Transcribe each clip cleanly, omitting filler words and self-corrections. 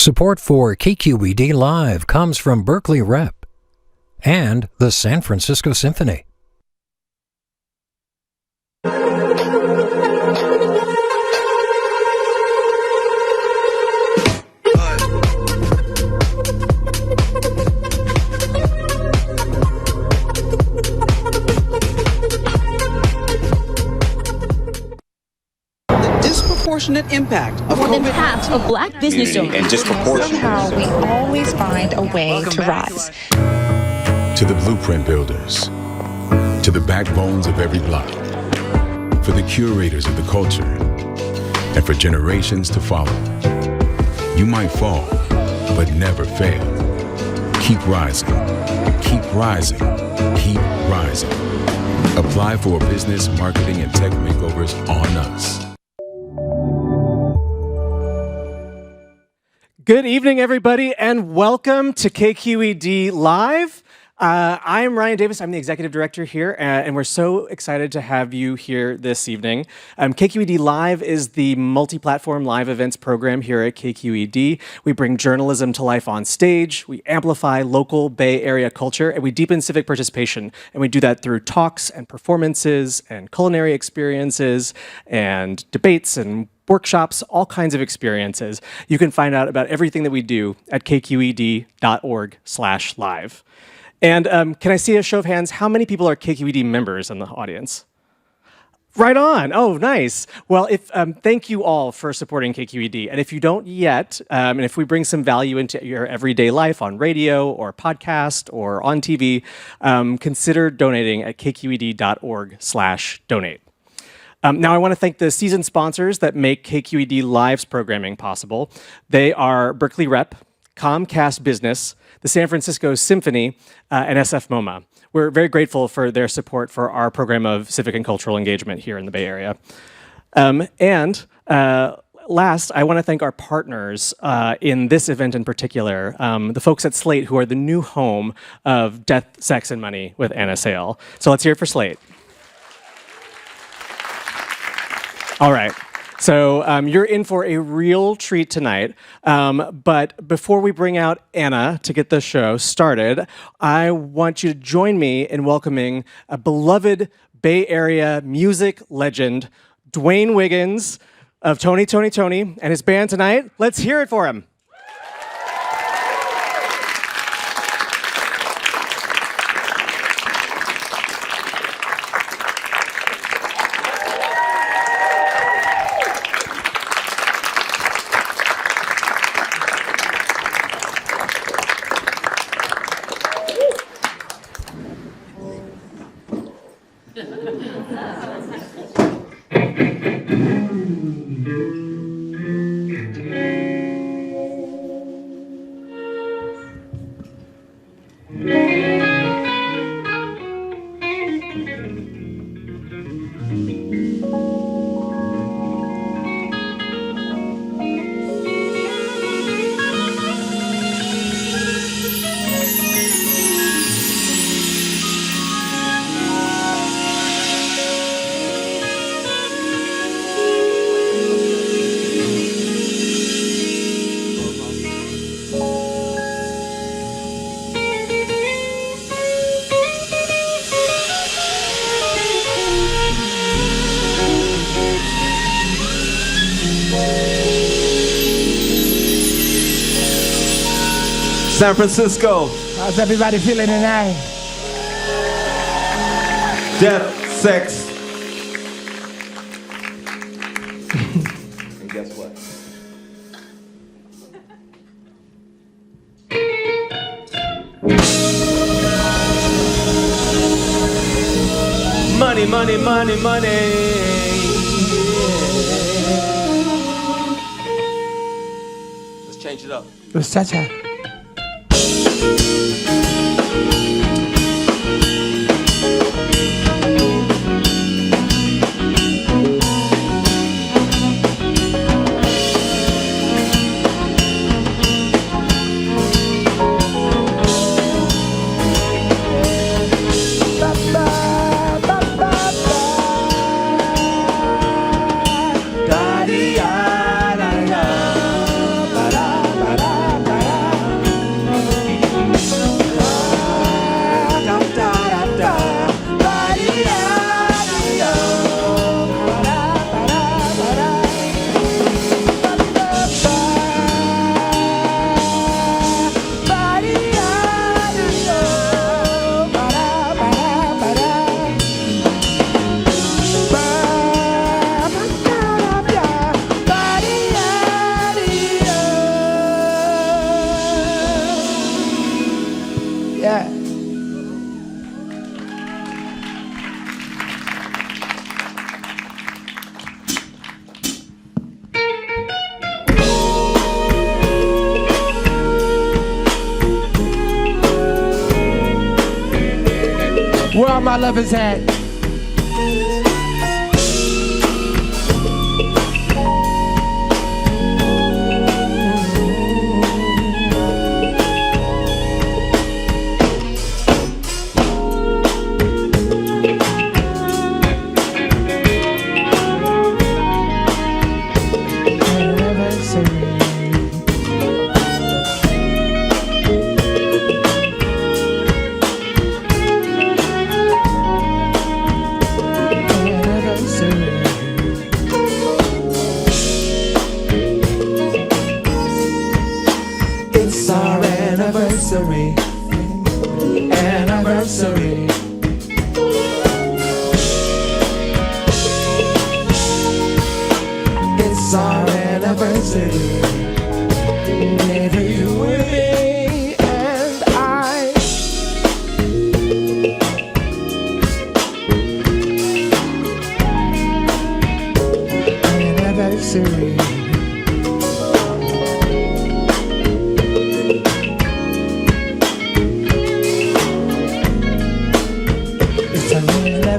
Support for KQED Live comes from Berkeley Rep and the San Francisco Symphony. Disproportionate impact of more than half of black business owners and disproportionate. Somehow we always find a way to rise. To the blueprint builders, to the backbones of every block, for the curators of the culture, and for generations to follow. You might fall, but never fail. Keep rising, keep rising, keep rising. Apply for business, marketing, and tech makeovers on us. Good evening, everybody, and welcome to KQED Live. I'm Ryan Davis. I'm the executive director here, and we're so excited to have you here this evening. KQED Live is the multi-platform live events program here at KQED. We bring journalism to life on stage, we amplify local Bay Area culture, and we deepen civic participation. And we do that through talks and performances and culinary experiences and debates and workshops, all kinds of experiences. You can find out about everything that we do at kqed.org/live. And can I see a show of hands? How many people are KQED members in the audience? Right on. Oh, nice. Well, thank you all for supporting KQED. And if you don't yet, and if we bring some value into your everyday life on radio or podcast or on TV, consider donating at kqed.org/donate. Now, I want to thank the season sponsors that make KQED Live's programming possible. They are Berkeley Rep, Comcast Business, the San Francisco Symphony, and SF MoMA. We're very grateful for their support for our program of civic and cultural engagement here in the Bay Area. Last, I want to thank our partners in this event in particular, the folks at Slate, who are the new home of Death, Sex, and Money with Anna Sale. So let's hear it for Slate. All right, so you're in for a real treat tonight. But before we bring out Anna to get the show started, I want you to join me in welcoming a beloved Bay Area music legend, Dwayne Wiggins of Tony, and his band tonight. Let's hear it for him. San Francisco. How's everybody feeling tonight? Death, sex. And guess what? Money, money, money, money. Let's change it up. Let's cha-cha. Da-dee-ah, da-da, ba-da, ba-da. Where all my lovers at? It's our anniversary. Anniversary. It's our anniversary. Never you and me and I. Anniversary.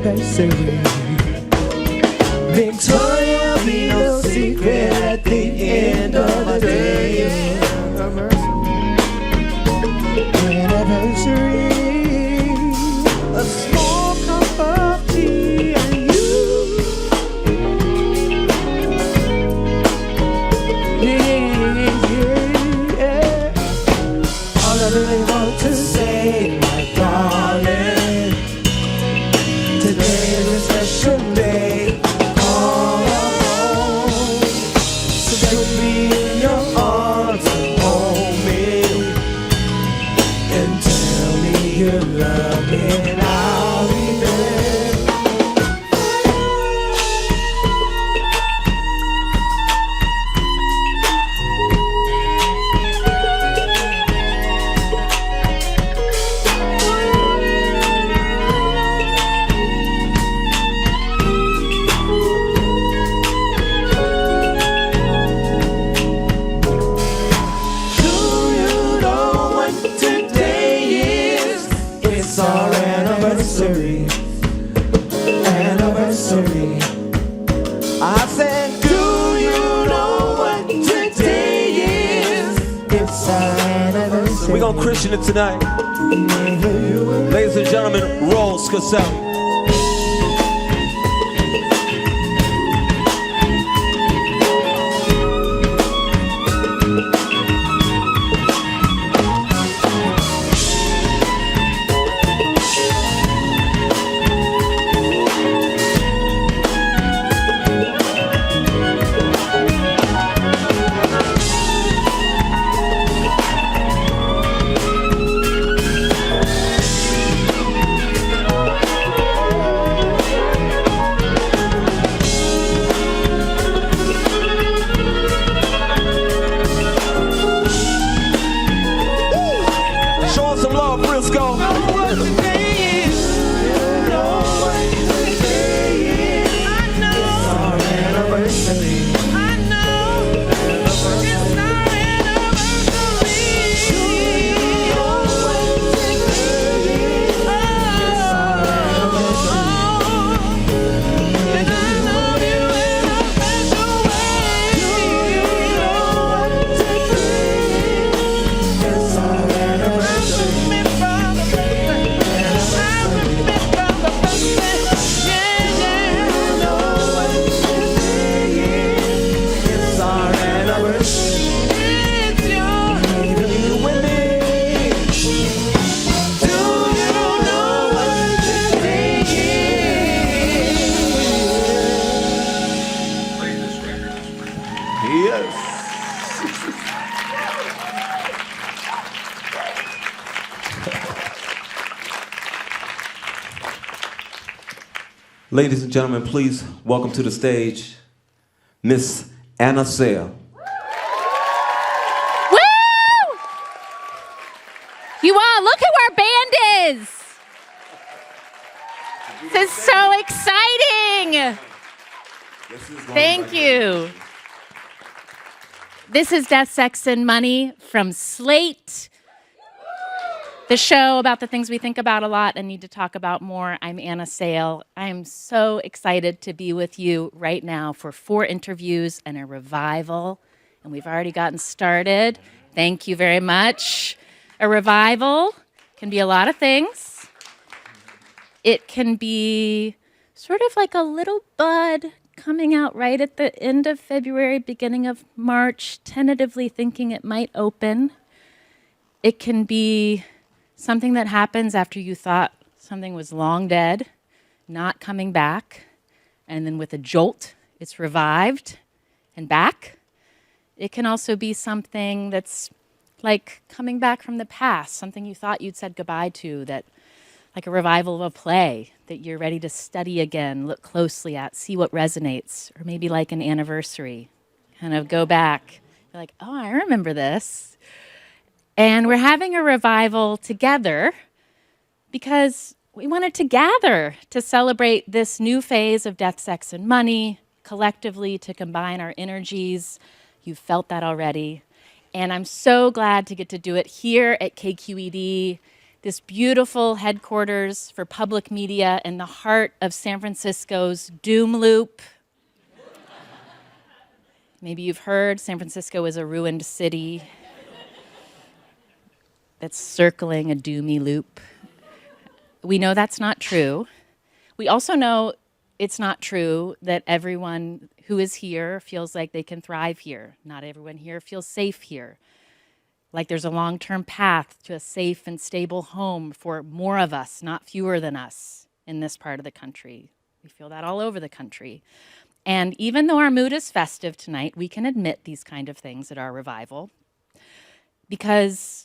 Anniversary. Victoria be no secret at the end of the day. Anniversary. A small cup of tea and you. Yeah. All I really want to say, my darling, today is a special day. Oh, so take me in your arms and hold me and tell me you love me and I'll be there. It's our anniversary. Anniversary. I said, do you know what today is? It's our anniversary. We're gonna Christian it tonight. Ladies and gentlemen, roll Scaselli. Ladies and gentlemen, please welcome to the stage Miss Anna Sale. Woo! You all, look who our band is. This is so exciting. Thank you. This is Death, Sex, and Money from Slate. the show about the things we think about a lot and need to talk about more. I'm Anna Sale. I am so excited to be with you right now for 4 interviews and a revival. And we've already gotten started. Thank you very much. A revival can be a lot of things. It can be sort of like a little bud coming out right at the end of February, beginning of March, tentatively thinking it might open. It can be something that happens after you thought something was long dead, not coming back, and then with a jolt, it's revived and back. It can also be something that's like coming back from the past, something you thought you'd said goodbye to, that like a revival of a play that you're ready to study again, look closely at, see what resonates, or maybe like an anniversary, kind of go back. You're like, oh, I remember this. And we're having a revival together because we wanted to gather to celebrate this new phase of Death, Sex, and Money, collectively to combine our energies. You've felt that already. And I'm so glad to get to do it here at KQED, this beautiful headquarters for public media in the heart of San Francisco's doom loop. Maybe you've heard San Francisco is a ruined city that's circling a doomy loop. We know that's not true. We also know it's not true that everyone who is here feels like they can thrive here. Not everyone here feels safe here. Like there's a long-term path to a safe and stable home for more of us, not fewer than us, in this part of the country. We feel that all over the country. And even though our mood is festive tonight, we can admit these kind of things at our revival because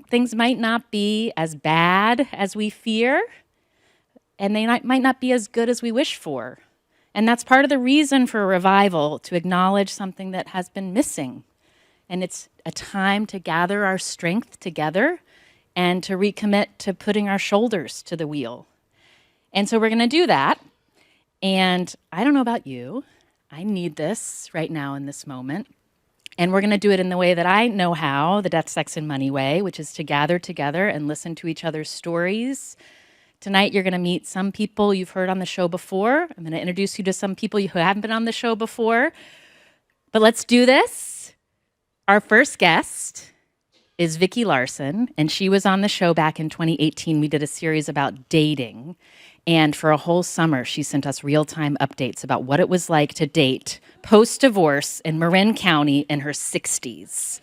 things might not be as bad as we fear, and they might not be as good as we wish for. And that's part of the reason for a revival, to acknowledge something that has been missing. And it's a time to gather our strength together and to recommit to putting our shoulders to the wheel. And so we're going to do that. And I don't know about you. I need this right now in this moment. And we're going to do it in the way that I know how, the Death, Sex, and Money way, which is to gather together and listen to each other's stories. Tonight, you're going to meet some people you've heard on the show before. I'm going to introduce you to some people who haven't been on the show before. But let's do this. Our first guest is Vicki Larson, and she was on the show back in 2018. We did a series about dating. And for a whole summer, she sent us real-time updates about what it was like to date post-divorce in Marin County in her 60s.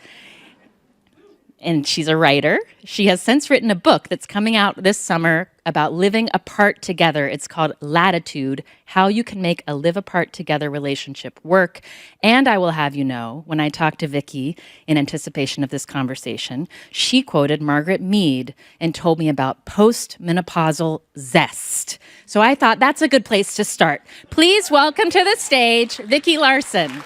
And she's a writer. She has since written a book that's coming out this summer about living apart together. It's called Latitude, How You Can Make a Live Apart Together Relationship Work. And I will have you know, when I talked to Vicki in anticipation of this conversation, she quoted Margaret Mead and told me about post-menopausal zest. So I thought that's a good place to start. Please welcome to the stage, Vicki Larson.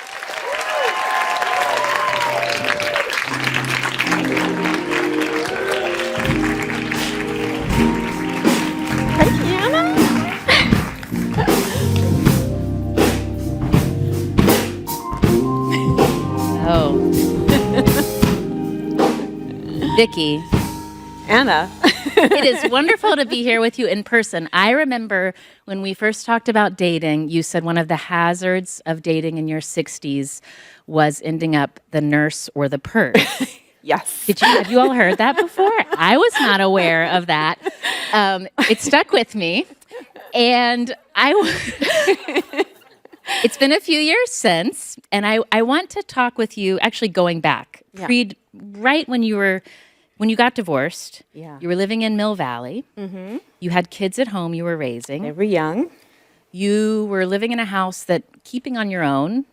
Vicki. Anna. It is wonderful to be here with you in person. I remember when we first talked about dating, you said one of the hazards of dating in your 60s was ending up the nurse or the purse. Yes. Have you all heard that before? I was not aware of that. It stuck with me. And it's been a few years since, and I want to talk with you, actually going back, right when you got divorced. Yeah. You were living in Mill Valley. Mm-hmm. You had kids at home you were raising. They were young. You were living in a house that keeping on your own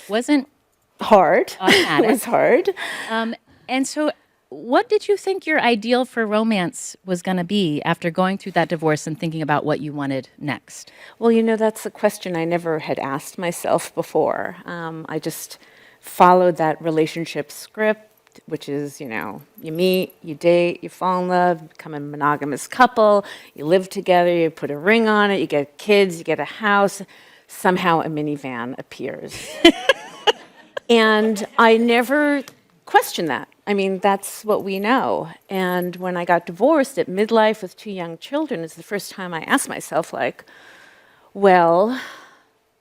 wasn't hard. Automatic. It was hard. And so what did you think your ideal for romance was going to be after going through that divorce and thinking about what you wanted next? Well, that's a question I never had asked myself before. I just followed that relationship script, which is, you meet, you date, you fall in love, become a monogamous couple, you live together, you put a ring on it, you get kids, you get a house, somehow a minivan appears. And I never questioned that. I mean, that's what we know. And when I got divorced at midlife with 2 young children, it's the first time I asked myself, like, well,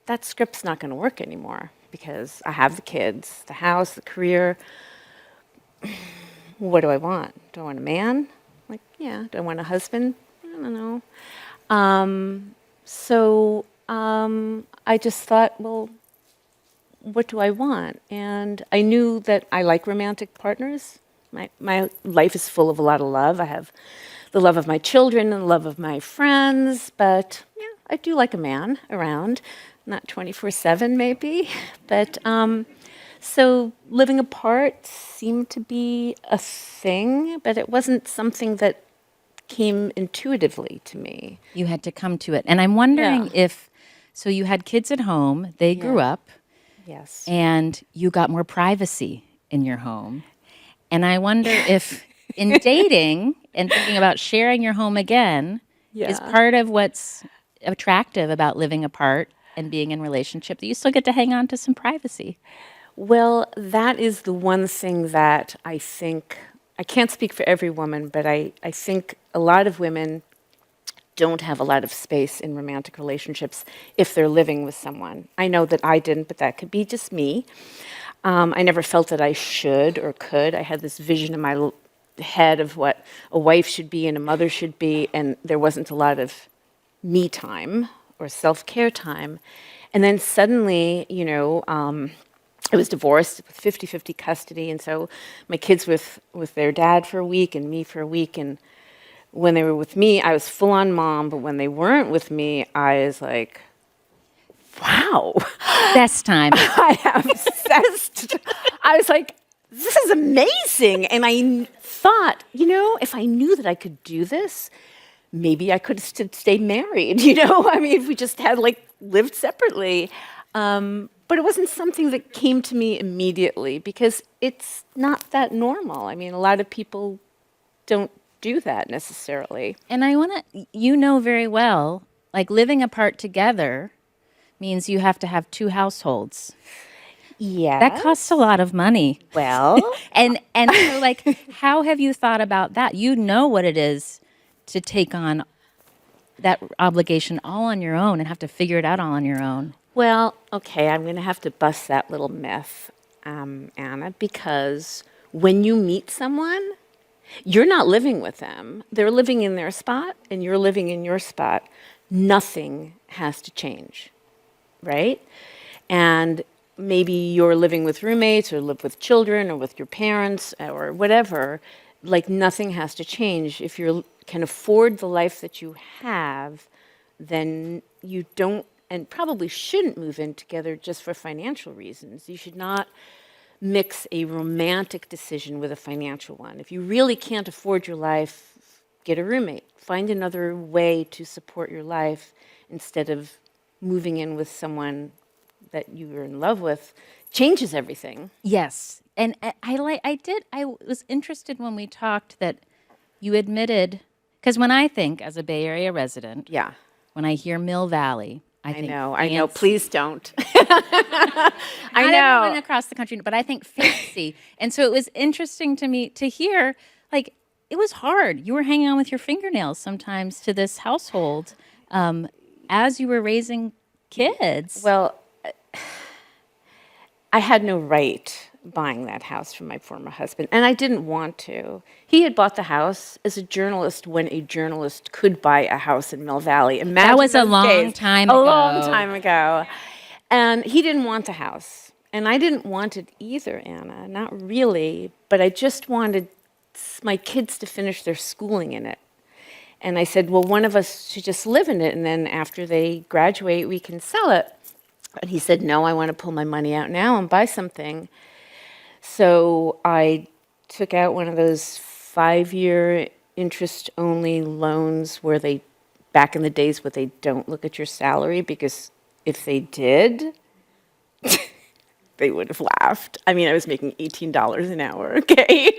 that script's not going to work anymore because I have the kids, the house, the career. What do I want? Do I want a man? Like, yeah. Do I want a husband? I don't know. I just thought, well, what do I want? And I knew that I like romantic partners. My life is full of a lot of love. I have the love of my children and the love of my friends, but yeah, I do like a man around, not 24/7 maybe, but so living apart seemed to be a thing, but it wasn't something that came intuitively to me. You had to come to it. And I'm wondering so you had kids at home, they grew up, Yes. and you got more privacy in your home. And I wonder if in dating and thinking about sharing your home again is part of what's attractive about living apart and being in relationship, that you still get to hang on to some privacy. Well, that is the one thing that I think, I can't speak for every woman, but I think a lot of women don't have a lot of space in romantic relationships if they're living with someone. I know that I didn't, but that could be just me. I never felt that I should or could. I had this vision in my head of what a wife should be and a mother should be, and there wasn't a lot of me time or self-care time. And then suddenly, I was divorced with 50-50 custody, and so my kids with their dad for a week and me for a week. And when they were with me, I was full-on mom, but when they weren't with me, I was like, wow. Best time. I am obsessed. I was like, this is amazing. And I thought, if I knew that I could do this, maybe I could have stayed married, I mean, if we just had lived separately. But it wasn't something that came to me immediately because it's not that normal. I mean, a lot of people don't do that necessarily. And I want to, very well, living apart together means you have to have 2 households. Yeah. That costs a lot of money. Well. and so, how have you thought about that? You know what it is to take on that obligation all on your own and have to figure it out all on your own. Well, okay, I'm going to have to bust that little myth, Anna, because when you meet someone, you're not living with them. They're living in their spot, and you're living in your spot. Nothing has to change, right? And maybe you're living with roommates or live with children or with your parents or whatever. Nothing has to change. If you can afford the life that you have, then you don't and probably shouldn't move in together just for financial reasons. You should not mix a romantic decision with a financial one. If you really can't afford your life, get a roommate. Find another way to support your life instead of moving in with someone that you were in love with. Changes everything. Yes. And I was interested when we talked that you admitted, because when I think as a Bay Area resident, when I hear Mill Valley, I know. Please don't. I know. Everyone across the country, but I think fancy. And so it was interesting to me to hear, it was hard. You were hanging on with your fingernails sometimes to this household as you were raising kids. Well, I had no right buying that house from my former husband, and I didn't want to. He had bought the house as a journalist when a journalist could buy a house in Mill Valley. Imagine that was a long days. time ago. A long time ago. And he didn't want the house. And I didn't want it either, Anna. Not really. But I just wanted my kids to finish their schooling in it. And I said, well, one of us should just live in it, and then after they graduate, we can sell it. And he said, no, I want to pull my money out now and buy something. So I took out one of those 5-year interest-only loans where they, back in the days, where they don't look at your salary, because if they did, they would have laughed. I mean, I was making $18 an hour, okay?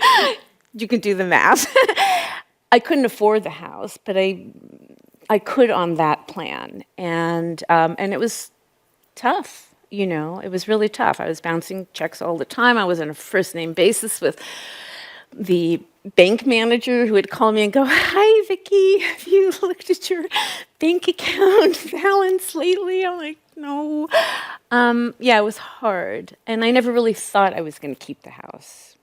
You can do the math. I couldn't afford the house, but I could on that plan. And it was tough. It was really tough. I was bouncing checks all the time. I was on a first-name basis with the bank manager who would call me and go, "Hi, Vicki, have you looked at your bank account balance lately?" I'm like, "No." Yeah, it was hard. And I never really thought I was going to keep the house,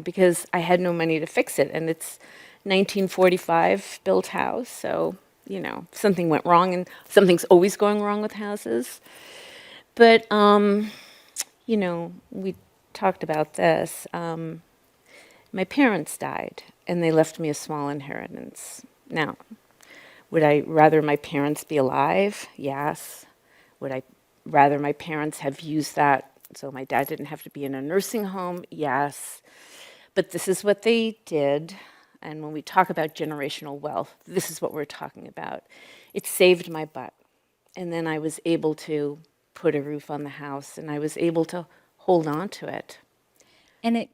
because I had no money to fix it. And it's 1945 built house. So, something went wrong, and something's always going wrong with houses. But, we talked about this. My parents died, and they left me a small inheritance. Now, would I rather my parents be alive? Yes. Would I rather my parents have used that so my dad didn't have to be in a nursing home? Yes. But this is what they did. And when we talk about generational wealth, this is what we're talking about. It saved my butt. And then I was able to put a roof on the house, and I was able to hold on to it. And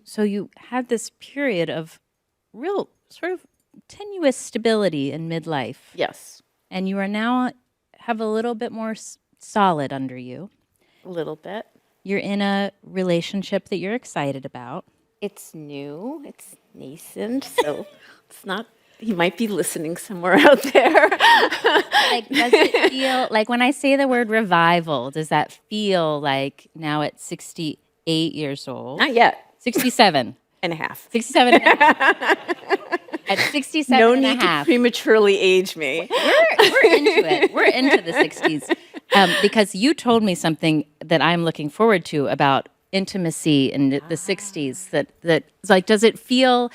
so you had this period of real sort of tenuous stability in midlife. Yes. And you are now have a little bit more solid under you. A little bit. You're in a relationship that you're excited about. It's new, it's nascent, so it's not, he might be listening somewhere out there. Does it feel, like when I say the word revival, does that feel like now at 68 years old? Not yet. 67. And a half. 67 and a half. At 67 no and a need half. to prematurely age me. We're into it. We're into the 60s. Because you told me something that I'm looking forward to about intimacy in the 60s. That like, does it feel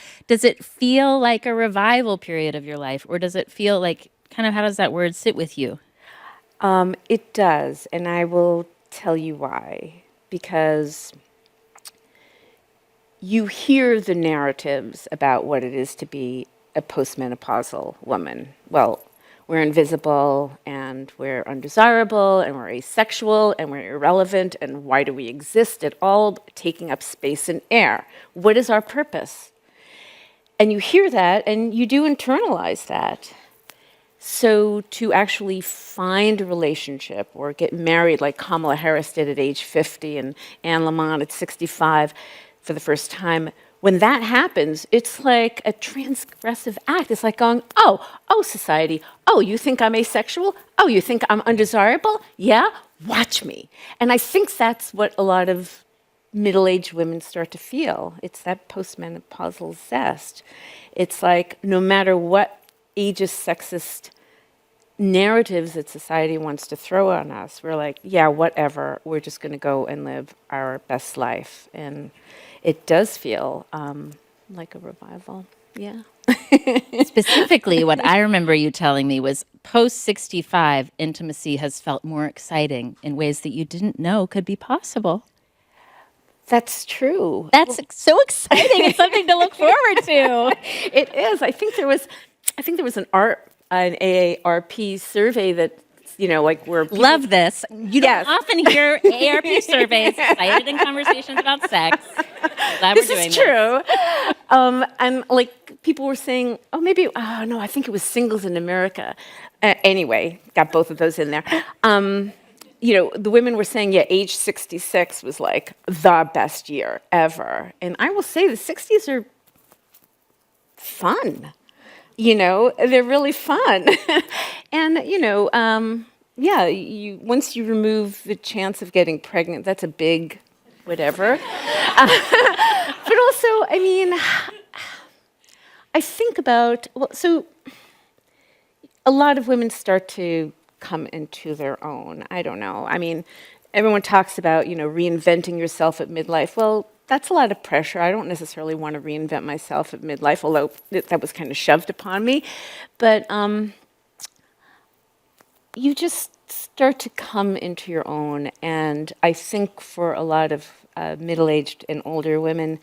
like a revival period of your life, or does it feel like, kind of, how does that word sit with you? It does, and I will tell you why. Because you hear the narratives about what it is to be a postmenopausal woman. Well, we're invisible, and we're undesirable, and we're asexual, and we're irrelevant, and why do we exist at all, taking up space and air? What is our purpose? And you hear that, and you do internalize that. So to actually find a relationship or get married like Kamala Harris did at age 50 and Anne Lamont at 65 for the first time, when that happens, it's like a transgressive act. It's like going, oh, society, oh, you think I'm asexual? Oh, you think I'm undesirable? Yeah, watch me. And I think that's what a lot of middle-aged women start to feel. It's that postmenopausal zest. It's like no matter what ageist, sexist narratives that society wants to throw on us, we're like, yeah, whatever, we're just going to go and live our best life. And it does feel like a revival, yeah. Specifically, what I remember you telling me was post-65, intimacy has felt more exciting in ways that you didn't know could be possible. That's true. That's so exciting. It's something to look forward to. It is. I think there was an AARP survey that, like where people, love this. You don't often hear AARP surveys cited in conversations about sex. Glad this we're doing is true. And like people were saying, no, I think it was Singles in America. Anyway, got both of those in there. The women were saying, yeah, age 66 was like the best year ever. And I will say the 60s are fun. They're really fun. And, once you remove the chance of getting pregnant, that's a big whatever. But also, I think about, so a lot of women start to come into their own. I don't know. Everyone talks about, reinventing yourself at midlife. Well, that's a lot of pressure. I don't necessarily want to reinvent myself at midlife, although that was kind of shoved upon me. But you just start to come into your own. And I think for a lot of middle-aged and older women,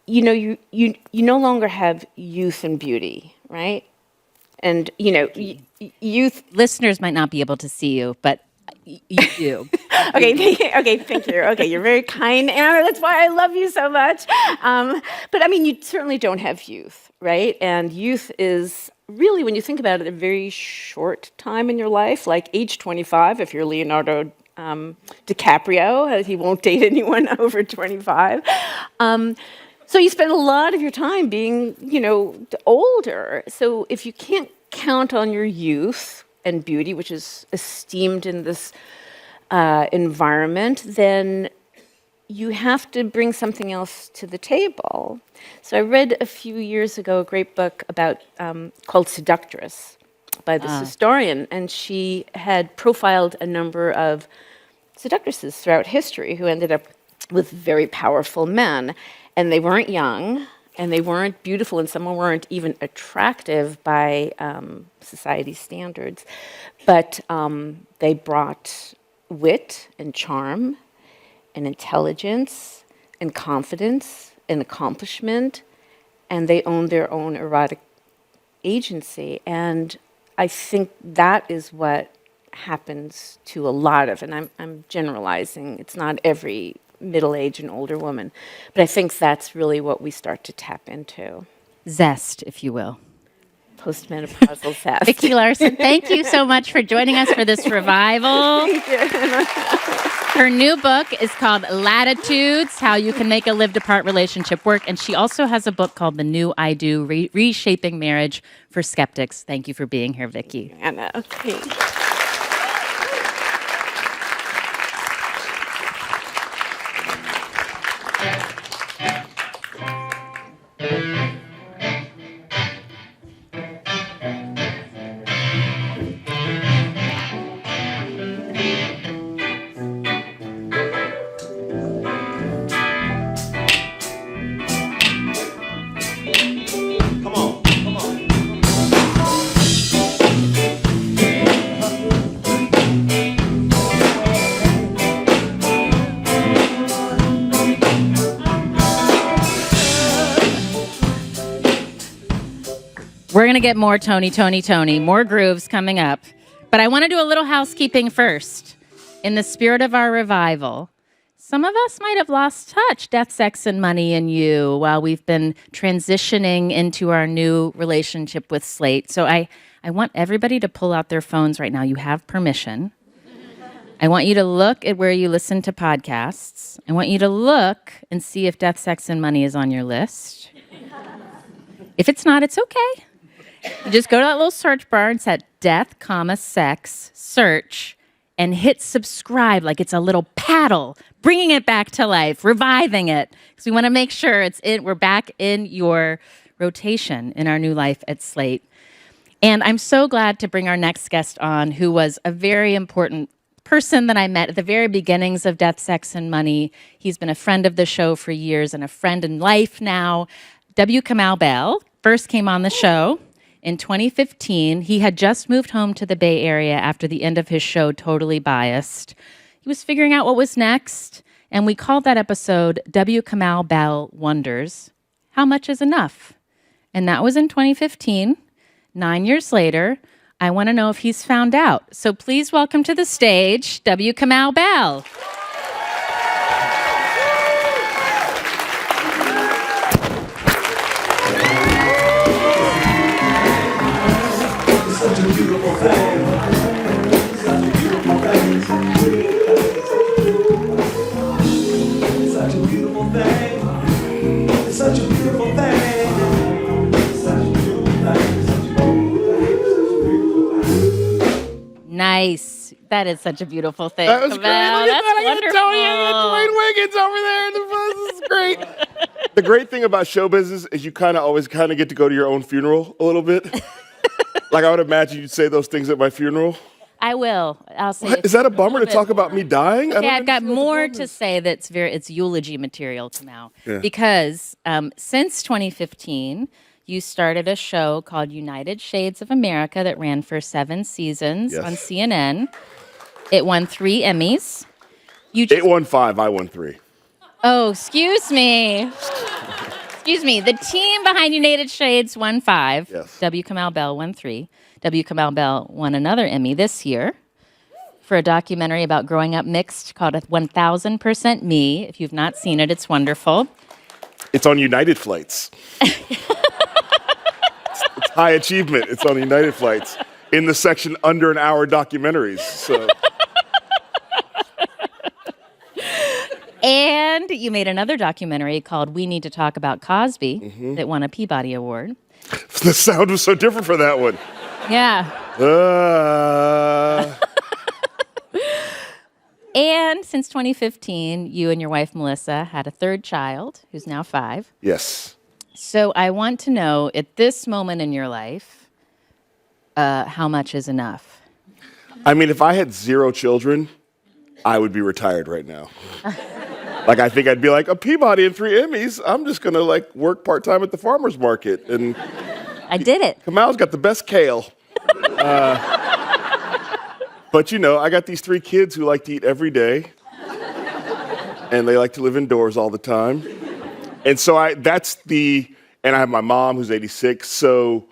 you no longer have youth and beauty, right? And, youth... Listeners might not be able to see you, but you do. Okay, thank you. Okay, you're very kind, Anna. That's why I love you so much. But you certainly don't have youth, right? And youth is really, when you think about it, a very short time in your life, like age 25, if you're Leonardo DiCaprio, he won't date anyone over 25. So you spend a lot of your time being, older. So if you can't count on your youth and beauty, which is esteemed in this environment, then you have to bring something else to the table. So I read a few years ago a great book about called Seductress by this historian, and she had profiled a number of seductresses throughout history who ended up with very powerful men, and they weren't young, and they weren't beautiful, and some weren't even attractive by society standards, but they brought wit and charm and intelligence and confidence and accomplishment, and they owned their own erotic agency. And I think that is what happens to a lot of, and I'm generalizing, it's not every middle-aged and older woman, but I think that's really what we start to tap into. Zest, if you will. Postmenopausal zest. Vicki Larson, thank you so much for joining us for this revival. Thank you. Her new book is called Latitudes, How You Can Make a Lived-Apart Relationship Work. And she also has a book called The New I Do, Reshaping Marriage for Skeptics. Thank you for being here, Vicki. Anna, okay. We're going to get more Tony, more grooves coming up. But I want to do a little housekeeping first. In the spirit of our revival, some of us might have lost touch, Death, Sex, and Money and You, while we've been transitioning into our new relationship with Slate. So I want everybody to pull out their phones right now. You have permission. I want you to look at where you listen to podcasts. I want you to look and see if Death, Sex, and Money is on your list. If it's not, it's okay. You just go to that little search bar and set death, sex, search, and hit subscribe like it's a little paddle, bringing it back to life, reviving it. Because we want to make sure we're back in your rotation in our new life at Slate. And I'm so glad to bring our next guest on, who was a very important person that I met at the very beginnings of Death, Sex, and Money. He's been a friend of the show for years and a friend in life now. Kamau Bell first came on the show in 2015. He had just moved home to the Bay Area after the end of his show, Totally Biased. He was figuring out what was next, and we called that episode Kamau Bell Wonders, How Much is Enough? And that was in 2015. 9 years later, I want to know if he's found out. So please welcome to the stage, Kamau Bell. Such a beautiful thing. Such a beautiful thing. Such a beautiful thing. Such a beautiful thing. Such a beautiful thing. Nice. That is such a beautiful thing. That was great. Wow, Look at that's that. wonderful. I got Dwayne Wiggins over there in the bus. This is great. The great thing about show business is you always get to go to your own funeral a little bit. Like, I would imagine you'd say those things at my funeral. I will. I'll say. What? Is that a bummer to talk about me dying? Okay, I've got more to say it's eulogy material now. Yeah. Because since 2015, you started a show called United Shades of America that ran for 7 seasons on CNN. It won 3 Emmys. It won 5, I won 3. Oh, excuse me. Excuse me. The team behind United Shades won 5. Yes. Kamau Bell won 3. Kamau Bell won another Emmy this year for a documentary about growing up mixed called 1000% Me. If you've not seen it, it's wonderful. It's on United Flights. It's high achievement. It's on United Flights in the section under an hour documentaries. So And you made another documentary called We Need to Talk About Cosby that won a Peabody Award. The sound was so different for that one. Yeah. And since 2015, you and your wife, Melissa, had a third child who's now 5. Yes. So I want to know, at this moment in your life, how much is enough? I mean, if I had 0 children, I would be retired right now. Like, I think I'd be like, a Peabody and 3 Emmys. I'm just going to, like, work part-time at the farmer's market. And I did it. Kamau's got the best kale. But, you know, I got these 3 kids who like to eat every day. And they like to live indoors all the time. And so and I have my mom who's 86. So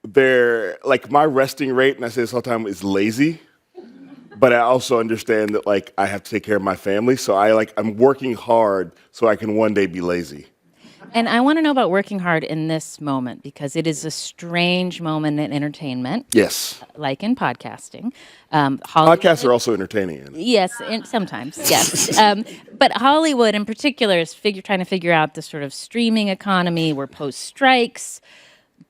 they're, like, my resting rate, and I say this all the time, is lazy. But I also understand that, like, I have to take care of my family. So I'm working hard so I can one day be lazy. And I want to know about working hard in this moment, because it is a strange moment in entertainment. Yes. Like in podcasting. Podcasts are also entertaining. Yes, sometimes, yes. But Hollywood in particular is trying to figure out the sort of streaming economy. We're post-strikes.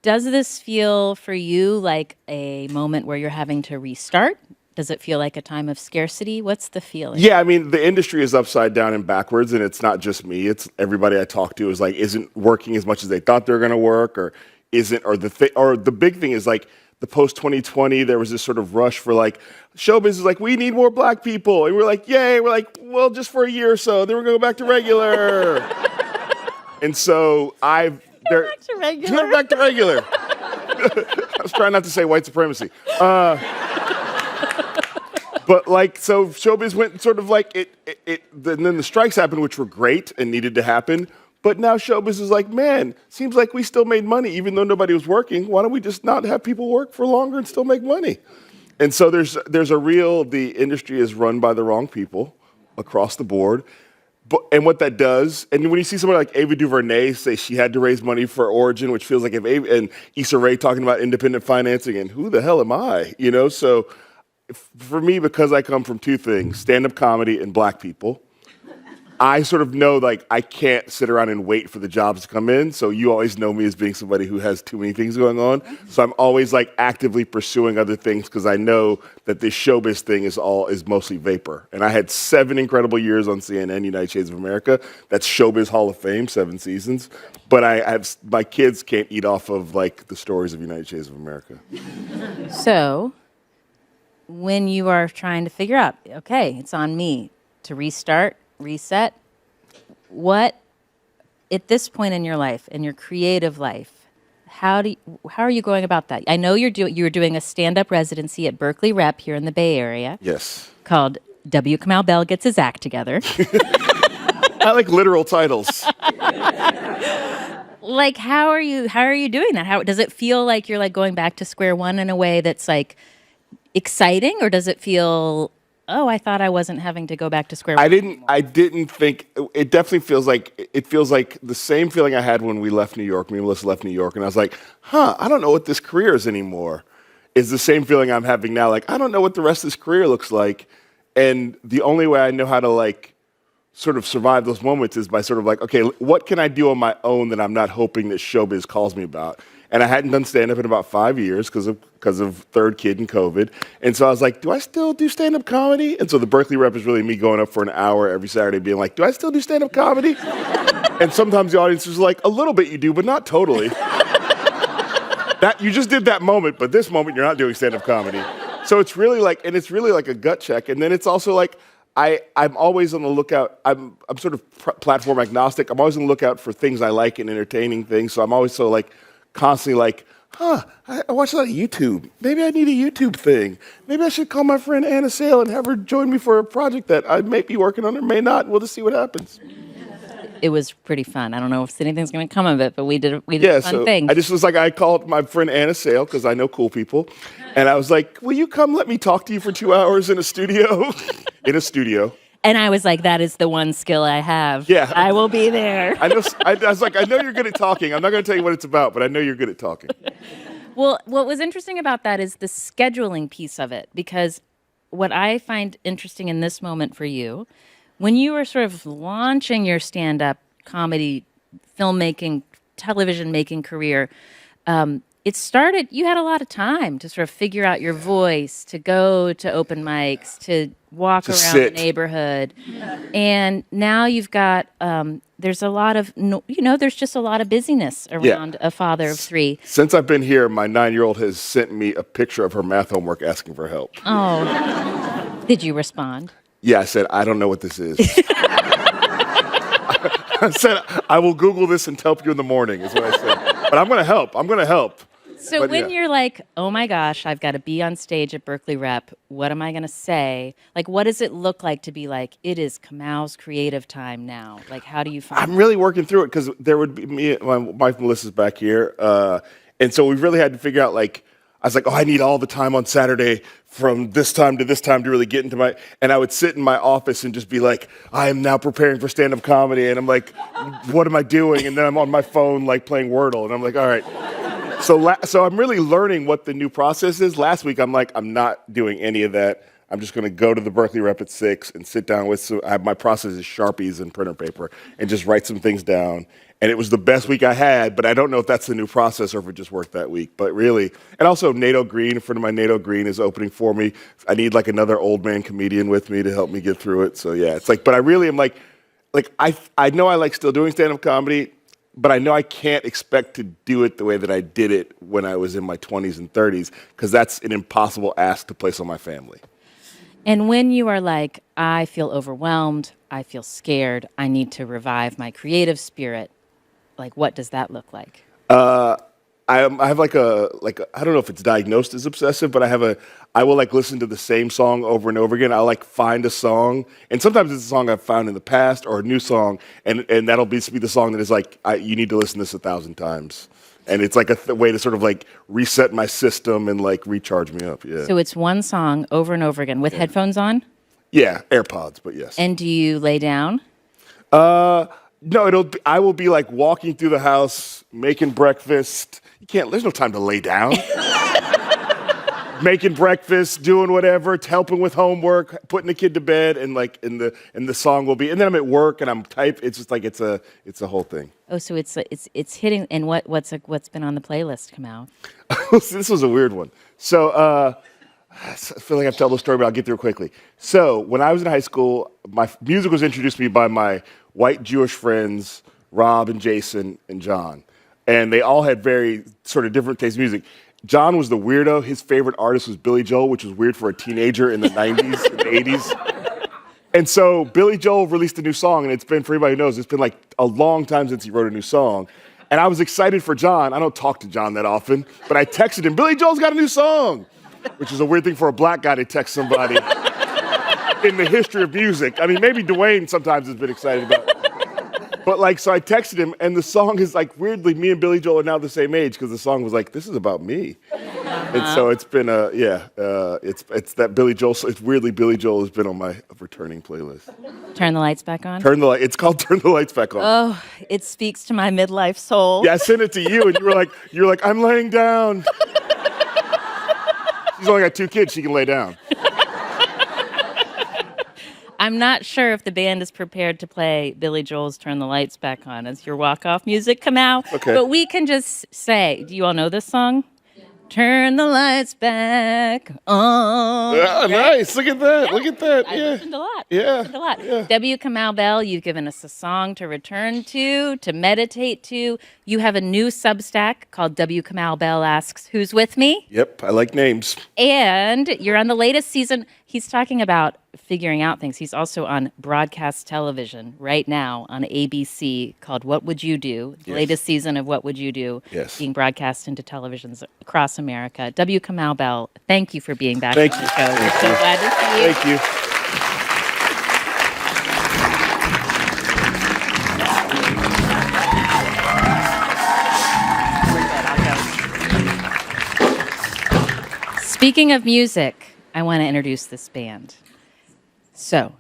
Does this feel for you like a moment where you're having to restart? Does it feel like a time of scarcity? What's the feeling? Yeah, I mean, the industry is upside down and backwards, and it's not just me. It's everybody I talk to is like, isn't working as much as they thought they were going to work, or isn't, or the big thing is like the post 2020. There was this sort of rush for like showbiz is like, we need more black people, and we're like, yay. We're like, well, just for a year or so, then we're going to go back to regular. And so back to regular. I was trying not to say white supremacy. But like, so showbiz went sort of like then the strikes happened, which were great and needed to happen. But now showbiz is like, man, seems like we still made money even though nobody was working. Why don't we just not have people work for longer and still make money? And so the industry is run by the wrong people across the board. And what that does, and when you see somebody like Ava DuVernay say she had to raise money for Origin, which feels like and Issa Rae talking about independent financing, and who the hell am I? You know, so for me, because I come from 2 things, stand-up comedy and black people, I sort of know, like, I can't sit around and wait for the jobs to come in. So you always know me as being somebody who has too many things going on. So I'm always, like, actively pursuing other things because I know that this showbiz thing is mostly vapor. And I had 7 incredible years on CNN, United Shades of America. That's Showbiz Hall of Fame, 7 seasons. But my kids can't eat off of, like, the stories of United Shades of America. So when you are trying to figure out, okay, it's on me to restart, reset, what, at this point in your life, in your creative life, how are you going about that? I know you're doing a stand-up residency at Berkeley Rep here in the Bay Area. Yes. Called W. Kamau Bell Gets His Act Together. I like literal titles. Like, how are you doing that? How does it feel like you're like going back to square one in a way that's like exciting, or does it feel, oh, I thought I wasn't having to go back to square one? I didn't think, it definitely feels like the same feeling I had when we left New York, me and Melissa left New York, and I was like, I don't know what this career is anymore, is the same feeling I'm having now. Like, I don't know what the rest of this career looks like, and the only way I know how to, like, sort of survive those moments is by sort of like, okay, what can I do on my own that I'm not hoping that showbiz calls me about? And I hadn't done stand-up in about 5 years because of third kid and COVID. And so I was like, do I still do stand-up comedy? And so the Berkeley Rep is really me going up for an hour every Saturday being like, do I still do stand-up comedy? And sometimes the audience is like, a little bit you do, but not totally. That you just did that moment, but this moment you're not doing stand-up comedy. So it's really like a gut check. And then it's also like, I'm always on the lookout. I'm sort of platform agnostic. I'm always on the lookout for things I like and entertaining things. So I'm always so like, constantly like, I watch a lot of YouTube. Maybe I need a YouTube thing. Maybe I should call my friend Anna Sale and have her join me for a project that I may be working on or may not. We'll just see what happens. It was pretty fun. I don't know if anything's going to come of it, but we did a fun thing. I just was like, I called my friend Anna Sale because I know cool people. And I was like, will you come let me talk to you for 2 hours in a studio? In a studio. And I was like, that is the one skill I have. Yeah. I will be there. I was like, I know you're good at talking. I'm not going to tell you what it's about, but I know you're good at talking. Well, what was interesting about that is the scheduling piece of it, because what I find interesting in this moment for you, when you were sort of launching your stand-up comedy, filmmaking, television making career, it started, you had a lot of time to sort of figure out your voice, to go to open mics, to walk around the neighborhood. And now you've got, there's a lot of, there's just a lot of busyness around a father of three. Since I've been here, my 9-year-old has sent me a picture of her math homework asking for help. Oh. Did you respond? Yeah, I said, I don't know what this is. I said, I will Google this and help you in the morning, is what I said. But I'm going to help. I'm going to help. So when you're like, oh my gosh, I've got to be on stage at Berkeley Rep, what am I going to say? Like, what does it look like to be like, it is Kamau's creative time now? Like, how do you find I'm really working through it because there would be me, my wife Melissa's back here. And so we really had to figure out, like, I was like, oh, I need all the time on Saturday from this time to this time to really get into my, and I would sit in my office and just be like, I am now preparing for stand-up comedy. And I'm like, what am I doing? And then I'm on my phone, like, playing Wordle. And I'm like, all right. So I'm really learning what the new process is. Last week, I'm like, I'm not doing any of that. I'm just going to go to the Berkeley Rep at 6 and sit down with my process is Sharpies and printer paper and just write some things down. And it was the best week I had, but I don't know if that's the new process or if it just worked that week. But really, and also Nato Green, a friend of mine, Nato Green, is opening for me. I need like another old man comedian with me to help me get through it. So yeah, it's like, but I really am like I know I like still doing stand-up comedy, but I know I can't expect to do it the way that I did it when I was in my 20s and 30s, because that's an impossible ask to place on my family. And when you are like, I feel overwhelmed, I feel scared, I need to revive my creative spirit, like, what does that look like? I have like a I don't know if it's diagnosed as obsessive, but I will like listen to the same song over and over again. I'll like find a song, and sometimes it's a song I've found in the past or a new song, and that'll be the song that is like, you need to listen to this 1,000 times. And it's like a way to sort of like reset my system and like recharge me up. Yeah. So it's one song over and over again with headphones on? Yeah, AirPods, but yes. And do you lay down? No, I will be like walking through the house, making breakfast. There's no time to lay down. Making breakfast, doing whatever, helping with homework, putting the kid to bed, and like and the song will be, and then I'm at work and I'm typing. It's just like it's a whole thing. Oh, so it's hitting. And what's been on the playlist, Kamau? This was a weird one. So I feel like I've told the story, but I'll get through it quickly. So when I was in high school, my music was introduced to me by my white Jewish friends, Rob and Jason and John. And they all had very sort of different taste in music. John was the weirdo. His favorite artist was Billy Joel, which was weird for a teenager in the 90s and the 80s. And so Billy Joel released a new song, and it's been, for anybody who knows, it's been like a long time since he wrote a new song. And I was excited for John. I don't talk to John that often, but I texted him, Billy Joel's got a new song, which is a weird thing for a black guy to text somebody in the history of music. I mean, maybe Dwayne sometimes has been excited about it. But like, so I texted him, and the song is like, weirdly, me and Billy Joel are now the same age, because the song was like, this is about me. And so it's been it's that Billy Joel. It's weirdly Billy Joel has been on my returning playlist. Turn the lights back on. It's called Turn the Lights Back On. Oh, it speaks to my midlife soul. Yeah, I sent it to you, and you were like, I'm laying down. She's only got 2 kids; she can lay down. I'm not sure if the band is prepared to play Billy Joel's Turn the Lights Back On as your walk-off music, Kamau. Okay. But we can just say, do you all know this song? Yeah. Turn the lights back on. Yeah, right? Nice. Look at that. Yeah. Look at that. I Yeah. listened a lot. Yeah. W. Kamau Bell, you've given us a song to return to meditate to. You have a new Substack called W. Kamau Bell Asks Who's With Me? Yep, I like names. And you're on the latest season. He's talking about figuring out things. He's also on broadcast television right now on ABC called What Would You Do? The latest season of What Would You Do? Yes. Being broadcast into televisions across America. W. Kamau Bell, thank you for being back Thank on you. the show. Thank We're so you. glad to see you. Thank you. Speaking of music, I want to introduce this band. So,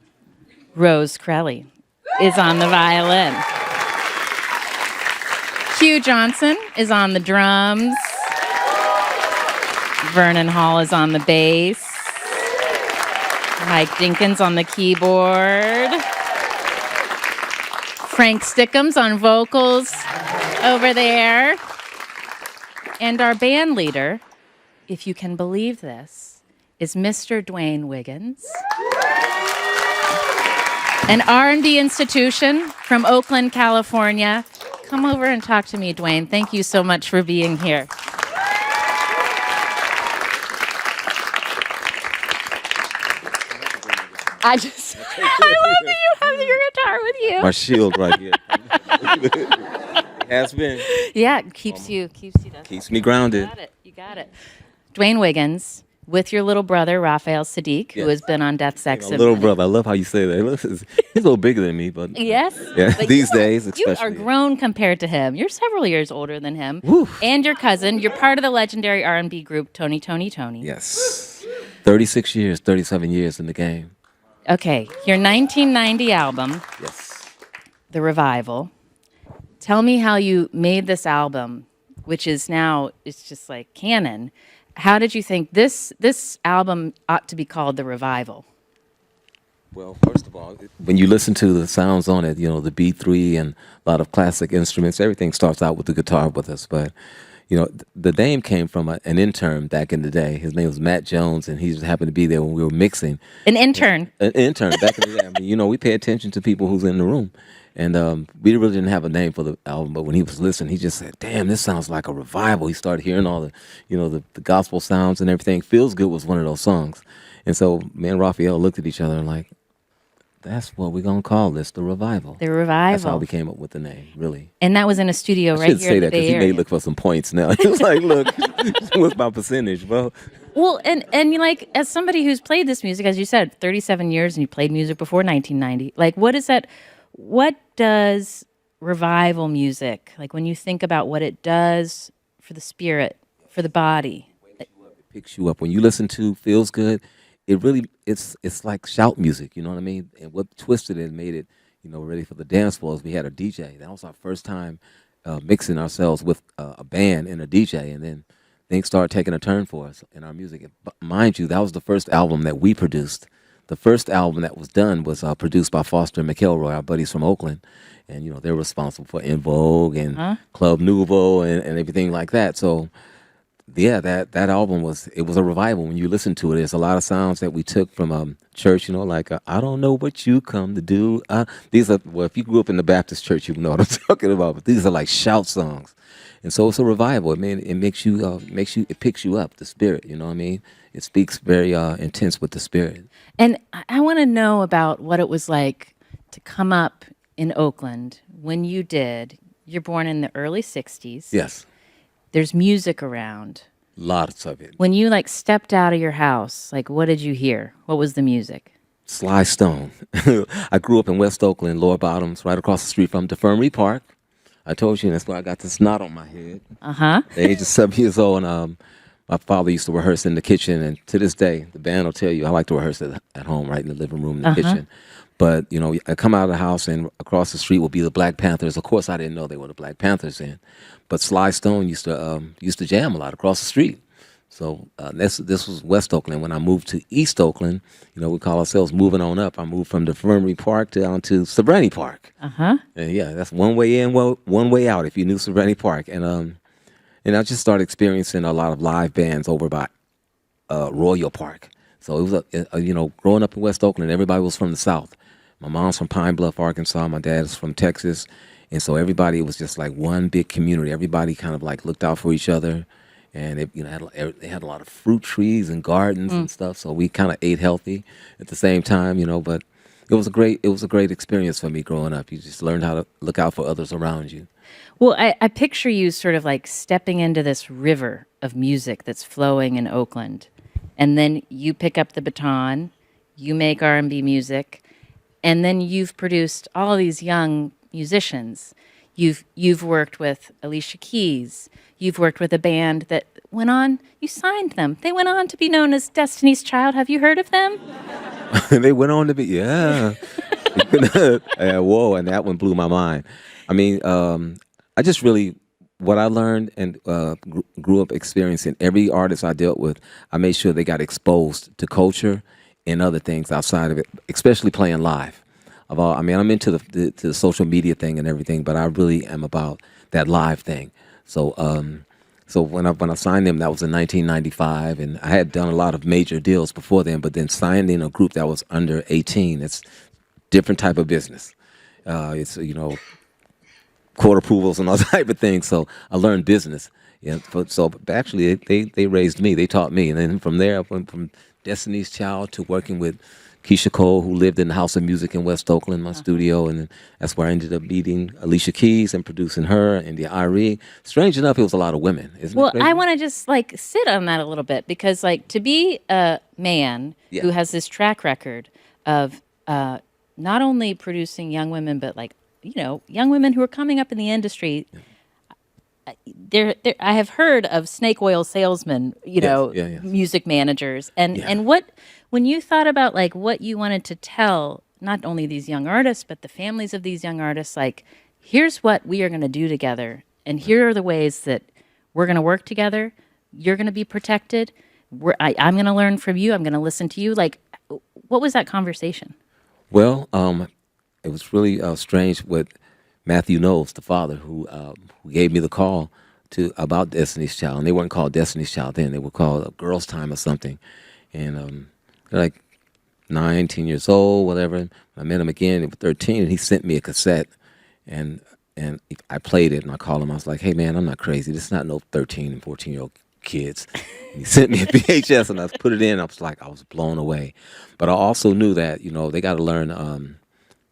Rose Crelly is on the violin. Hugh Johnson is on the drums. Vernon Hall is on the bass. Mike Dinkins on the keyboard. Frank Stickums on vocals over there. And our band leader, if you can believe this, is Mr. Dwayne Wiggins. An R&B institution from Oakland, California. Come over and talk to me, Dwayne. Thank you so much for being here. I love that you have your guitar with you. My shield right here. Has been. Yeah, it keeps you Keeps me grounded. You got it. Dwayne Wiggins, with your little brother, Raphael Sadiq, who has been on Death, Sex, and little Money. brother. I love how you say that. He's a little bigger than me, but Yes. yeah, But these days, especially. You are grown compared to him. You're several years older than him. Woo. And your cousin. You're part of the legendary R&B group Tony. Yes. 36 years, 37 years in the game. Okay, your 1990 album, Yes. The Revival. Tell me how you made this album, which is now, it's just like canon. How did you think this album ought to be called The Revival? Well, first of all, when you listen to the sounds on it, you know, the B3 and a lot of classic instruments, everything starts out with the guitar with us. But, you know, the name came from an intern back in the day. His name was Matt Jones, and he just happened to be there when we were mixing. An intern? An intern back in the day. I mean, you know, we pay attention to people who's in the room. And we really didn't have a name for the album, but when he was listening, he just said, damn, this sounds like a revival. He started hearing all the, you know, the gospel sounds and everything. Feels Good was one of those songs. And so me and Raphael looked at each other and like, that's what we're going to call this, The Revival. The Revival. That's how we came up with the name, really. And that was in a studio right here in the Bay Area. I should say that because he may look for some points now. He was like, look, what's my percentage, bro? Well, and you like, as somebody who's played this music, as you said, 37 years, and you played music before 1990, like, what does revival music, like when you think about what it does for the spirit, for the body? It picks you up. When you listen to Feels Good, it really, it's like shout music, you know what I mean? And what twisted it and made it, you know, ready for the dance floors, we had a DJ. That was our first time mixing ourselves with a band and a DJ, and then things started taking a turn for us in our music. But mind you, that was the first album that we produced. The first album that was done was produced by Foster and McElroy, our buddies from Oakland. And, you know, they're responsible for En Vogue and Club Nouveau and everything like that. So, yeah, that album was a revival. When you listen to it, there's a lot of sounds that we took from church, you know, like, I don't know what you come to do. These are, well, if you grew up in the Baptist church, you know what I'm talking about. But these are like shout songs. And so it's a revival. It makes you, it picks you up, the spirit, you know what I mean? It speaks very intense with the spirit. And I want to know about what it was like to come up in Oakland when you did. You're born in the early 60s. Yes. There's music around. Lots of it. When you like stepped out of your house, like what did you hear? What was the music? Sly Stone. I grew up in West Oakland, Lower Bottoms, right across the street from Defirmary Park. I told you that's where I got the snot on my head. At the age of 7 years old, and my father used to rehearse in the kitchen, and to this day, the band will tell you, I like to rehearse at home, right in the living room, in the kitchen. But, you know, I come out of the house, and across the street will be the Black Panthers. Of course, I didn't know they were the Black Panthers then. But Sly Stone used to jam a lot across the street. So this was West Oakland. When I moved to East Oakland, you know, we call ourselves moving on up. I moved from Defirmary Park down to Sobrani Park. And yeah, that's one way in, one way out if you knew Sobrani Park. And I just started experiencing a lot of live bands over by Royal Park. So it was, you know, growing up in West Oakland, everybody was from the South. My mom's from Pine Bluff, Arkansas. My dad is from Texas. And so everybody was just like one big community. Everybody kind of like looked out for each other. And it, you know, they had a lot of fruit trees and gardens and stuff. So we kind of ate healthy at the same time, you know, but it was a great experience for me growing up. You just learned how to look out for others around you. Well, I picture you sort of like stepping into this river of music that's flowing in Oakland. And then you pick up the baton, you make R&B music, and then you've produced all these young musicians. You've worked with Alicia Keys. You've worked with a band that went on, you signed them. They went on to be known as Destiny's Child. Have you heard of them? They went on to be, yeah. Whoa, and that one blew my mind. I mean, I just really, what I learned and grew up experiencing, every artist I dealt with, I made sure they got exposed to culture and other things outside of it, especially playing live. of all. I mean, I'm into the social media thing and everything, but I really am about that live thing. So so when I signed them, that was in 1995, and I had done a lot of major deals before then, but then signing a group that was under 18, it's different type of business. It's, court approvals and all type of things. So I learned business. Yeah. So actually, they raised me. They taught me. And then from there, I went from Destiny's Child to working with Keisha Cole, who lived in the House of Music in West Oakland, my studio. And then that's where I ended up meeting Alicia Keys and producing her and the Irie. Strange enough, it was a lot of women. Isn't it crazy? I want to just sit on that a little bit, because to be a man who has this track record of not only producing young women, but young women who are coming up in the industry. I have heard of snake oil salesmen, music managers, and when you thought about what you wanted to tell not only these young artists but the families of these young artists, here's what we are going to do together, and here are the ways that we're going to work together. You're going to be protected. I'm going to learn from you. I'm going to listen to you. What was that conversation? Well, it was really strange with Matthew Knowles, the father, who gave me the call about Destiny's Child. And they weren't called Destiny's Child then. They were called Girls' Time or something. And they're like 9, 10 years old, whatever. I met him again at 13, and he sent me a cassette. And I played it, and I called him. I was like, hey, man, I'm not crazy. This is not no 13 and 14-year-old kids. And he sent me a VHS, and I put it in. I was blown away. But I also knew that, they got to learn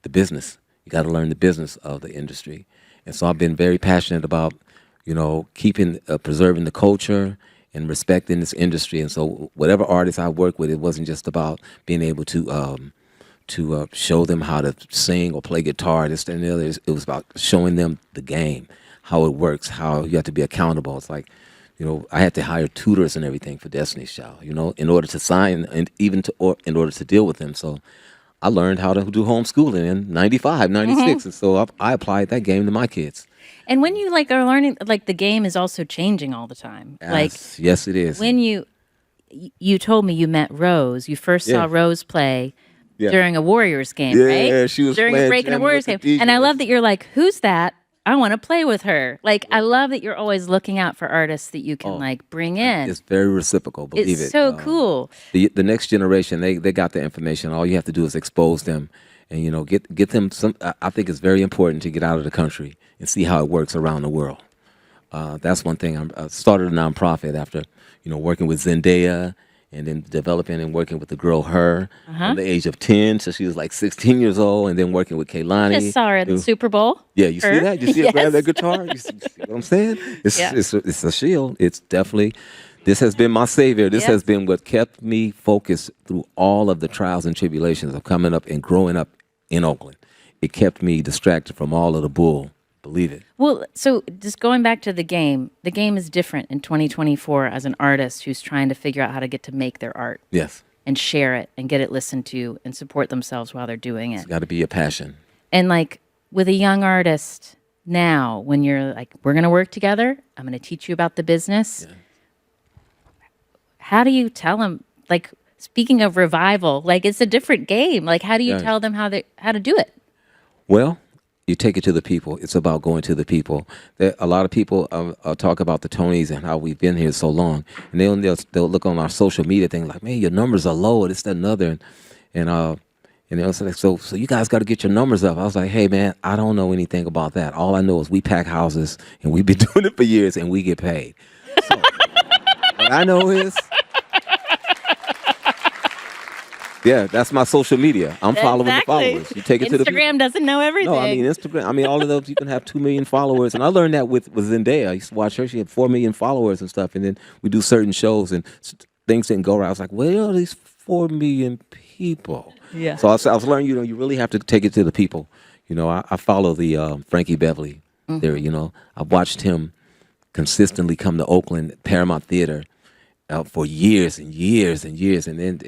the business. You got to learn the business of the industry. And so I've been very passionate about, keeping, preserving the culture and respecting this industry. And so whatever artists I work with, it wasn't just about being able to show them how to sing or play guitar, this and the other. It was about showing them the game, how it works, how you have to be accountable. It's like, I had to hire tutors and everything for Destiny's Child, in order to sign and even in order to deal with them. So I learned how to do homeschooling in 95, 96. And so I applied that game to my kids. And when you are learning, the game is also changing all the time. Yes, it is. When you told me you met Rose, you first saw Rose play during a Warriors game, right? Yeah, she was during a break in a Warriors game. And I love that you're like, who's that? I want to play with her. I love that you're always looking out for artists that you can bring in. It's very reciprocal, believe it. It's so cool. The next generation, they got the information. All you have to do is expose them and, get them some. I think it's very important to get out of the country and see how it works around the world. That's one thing. I started a nonprofit after, working with Zendaya and then developing and working with the girl Her from the age of 10 so she was 16 years old, and then working with Kehlani. I just saw her at the Super Bowl. Yeah, you see that? You see her grab that guitar? You see what I'm saying? It's a shield. It's definitely, this has been my savior. This has been what kept me focused through all of the trials and tribulations of coming up and growing up in Oakland. It kept me distracted from all of the bull. Believe it. Well, so just going back to the game is different in 2024 as an artist who's trying to figure out how to get to make their art. Yes. And share it and get it listened to and support themselves while they're doing it. It's got to be a passion. And with a young artist now, when you're we're going to work together, I'm going to teach you about the business. Yeah. How do you tell them, speaking of revival, it's a different game. How do you tell them how to do it? Well, you take it to the people. It's about going to the people. A lot of people talk about the Tonys and how we've been here so long, and they'll look on our social media thing man, your numbers are low, this, that, and other, and they'll say, so you guys got to get your numbers up. I was like, hey man, I don't know anything about that. All I know is we pack houses and we've been doing it for years and we get paid. So what I know is. Yeah, that's my social media. I'm following the followers. You take it to the people. Instagram doesn't know everything. No, Instagram. All of those, you can have 2 million followers. And I learned that with Zendaya. I used to watch her. She had 4 million followers and stuff. And then we do certain shows and things didn't go right. I was like, where are these 4 million people? Yeah. So I was learning, you really have to take it to the people. I follow the Frankie Beverly theory. I've watched him consistently come to Oakland, Paramount Theater, for years and years and years, and then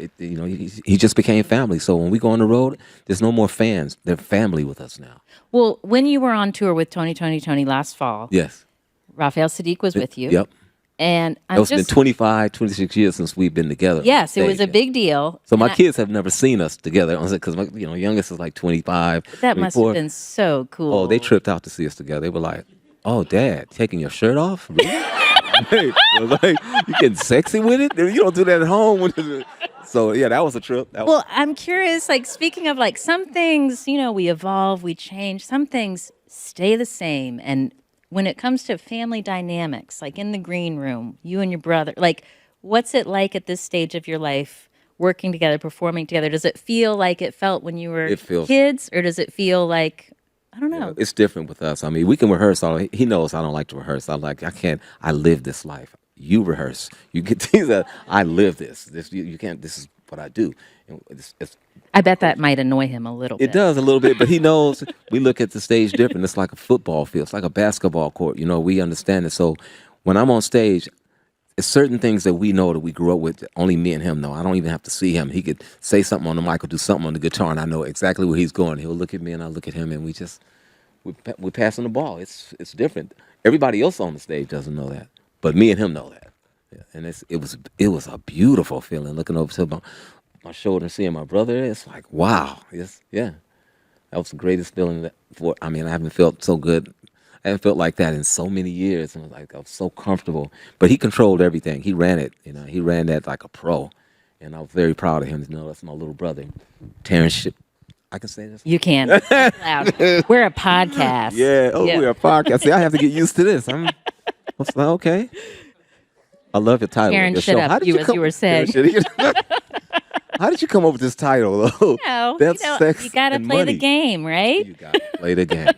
he just became family. So when we go on the road, there's no more fans; they're family with us now. Well, when you were on tour with Tony last fall, yes, Raphael Sadiq was with you. Yep. And It's been 25, 26 years since we've been together. Yes, it was a big deal. So my kids have never seen us together because my youngest is like 25. That must have been so cool. Oh, they tripped out to see us together. They were like, "Oh, Dad, taking your shirt off? Really?" Hey, I was like, "You getting sexy with it? You don't do that at home." So yeah, that was a trip. Well, I'm curious. Like speaking of like some things, we evolve, we change. Some things stay the same, and when it comes to family dynamics, like in the green room, you and your brother, like what's it like at this stage of your life, working together, performing together? Does it feel like it felt when you were kids, or does it feel like, I don't know? It's different with us. I mean, we can rehearse. He knows I don't like to rehearse. I can't. I live this life. You rehearse. You get to I live this. You can't. This is what I do. I bet that might annoy him a little bit. It does a little bit, but he knows we look at the stage different. It's like a football field. It's like a basketball court. We understand it. So when I'm on stage, it's certain things that we know that we grew up with. Only me and him know. I don't even have to see him. He could say something on the mic or do something on the guitar, and I know exactly where he's going. He'll look at me, and I look at him, and we're passing the ball. It's different. Everybody else on the stage doesn't know that, but me and him know that. Yeah. And it was a beautiful feeling looking over to my shoulder and seeing my brother. It's like, wow. Yes, yeah. That was the greatest feeling I haven't felt so good. I haven't felt like that in so many years. And I was so comfortable. But he controlled everything. He ran it. He ran that like a pro. And I was very proud of him. That's my little brother. Terrence Ship. I can say this? You can. Loud. We're a podcast. Yeah. Oh, yeah. We're a podcast. See, I have to get used to this. Okay. I love your title. Karen, shut up, you were saying. How did you come up with this title, though? That's sex you got to play money. The game, right? You got to play the game.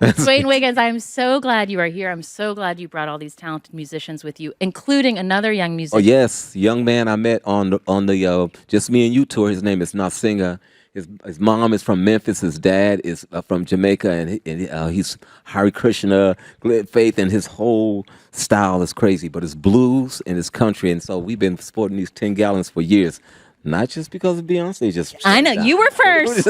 Dwayne Wiggins, I'm so glad you are here. I'm so glad you brought all these talented musicians with you, including another young musician. Oh, yes. Young man I met on the Just Me and You tour. His name is Nasinga. His mom is from Memphis. His dad is from Jamaica, and he's Hare Krishna, faith, and his whole style is crazy. But it's blues and it's country, and so we've been sporting these 10 gallons for years. Not just because of Beyonce, just I know you were first.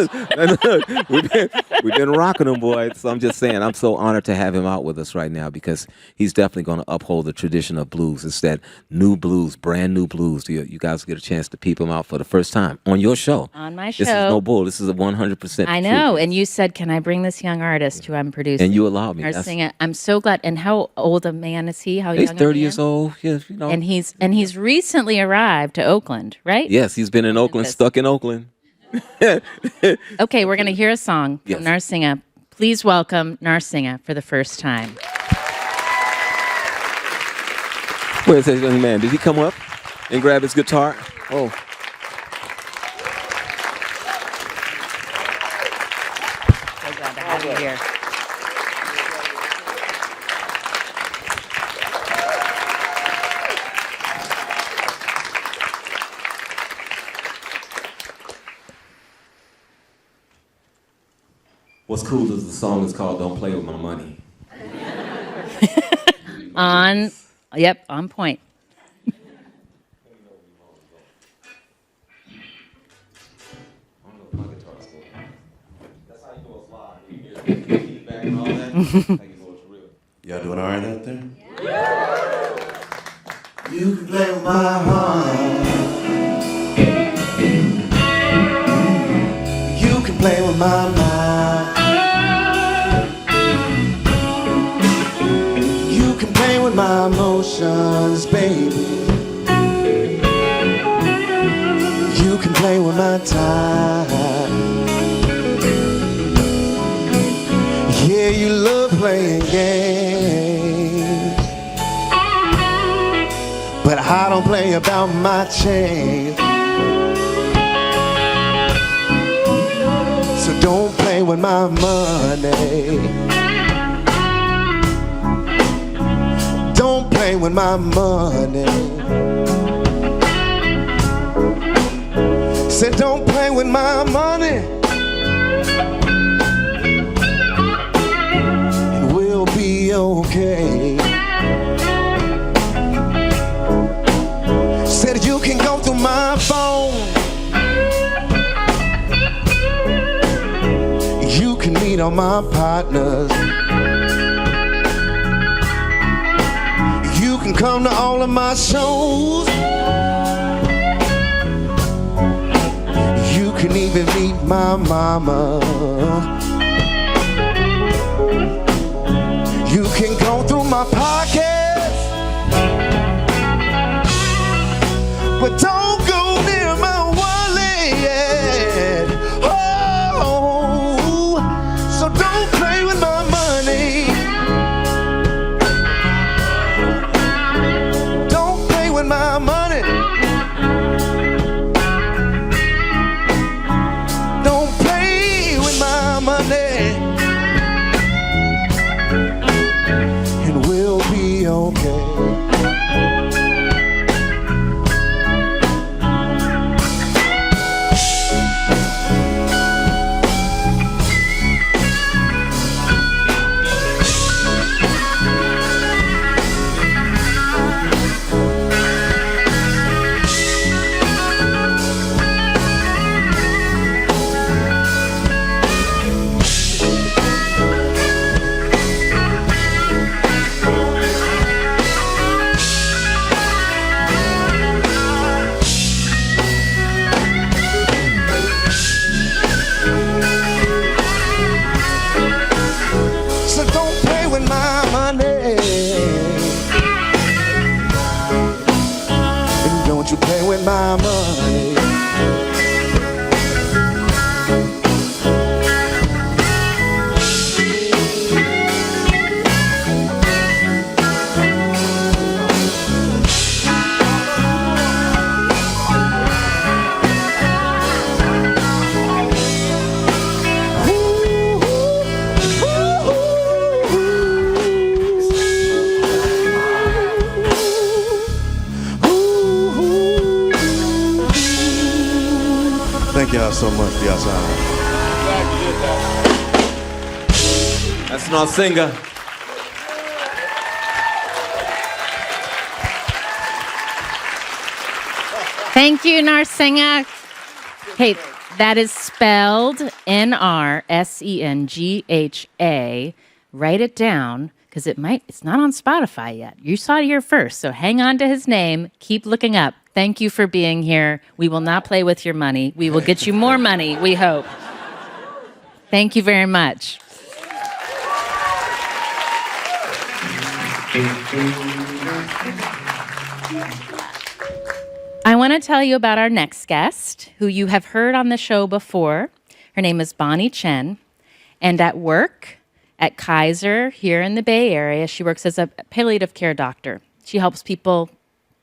We've been rocking them, boy. So I'm just saying, I'm so honored to have him out with us right now because he's definitely going to uphold the tradition of blues. It's that new blues, brand new blues. You guys get a chance to peep him out for the first time on your show. On my show. This is no bull. This is a 100%. I know. Truth. And you said, "Can I bring this young artist who I'm producing?" And you allowed me. I'm so glad. And how old a man is he? How young? He's 30 years old. Yes, And he's recently arrived to Oakland, right? Yes, he's been in Oakland. Stuck in Oakland. Okay, we're going to hear a song from Narsinga. Please welcome Narsinga for the first time. Where's that young man? Did he come up and grab his guitar? Oh. So glad to have you here. What's cool is the song is called "Don't Play with My Money." On point. Y'all doing all right out there? You can play with my heart. You can play with my mind. You can play with my emotions, baby. You can play with my time. Yeah, you love playing games, but I don't play about my change. So don't play with my money. Don't play with my money. Said don't play with my money. And we'll be okay. Said you can go through my phone. You can meet all my partners. You can can come to all of my shows. You can even meet my mama. You can go through my podcast, but don't go near my wallet. Oh, so don't play with my money. Don't play with my money. Don't play with my money. And we'll be okay. So don't play with my money. And don't you play with my money. Thank y'all so much for y'all time. That's an singer. Thank you, Narsenga. Hey, that is spelled Nrsengha. Write it down, because it's not on Spotify yet. You saw it here first, so hang on to his name. Keep looking up. Thank you for being here. We will not play with your money. We will get you more money, we hope. Thank you very much. I want to tell you about our next guest, who you have heard on the show before. Her name is Bonnie Chen, and at work at Kaiser here in the Bay Area, she works as a palliative care doctor. She helps people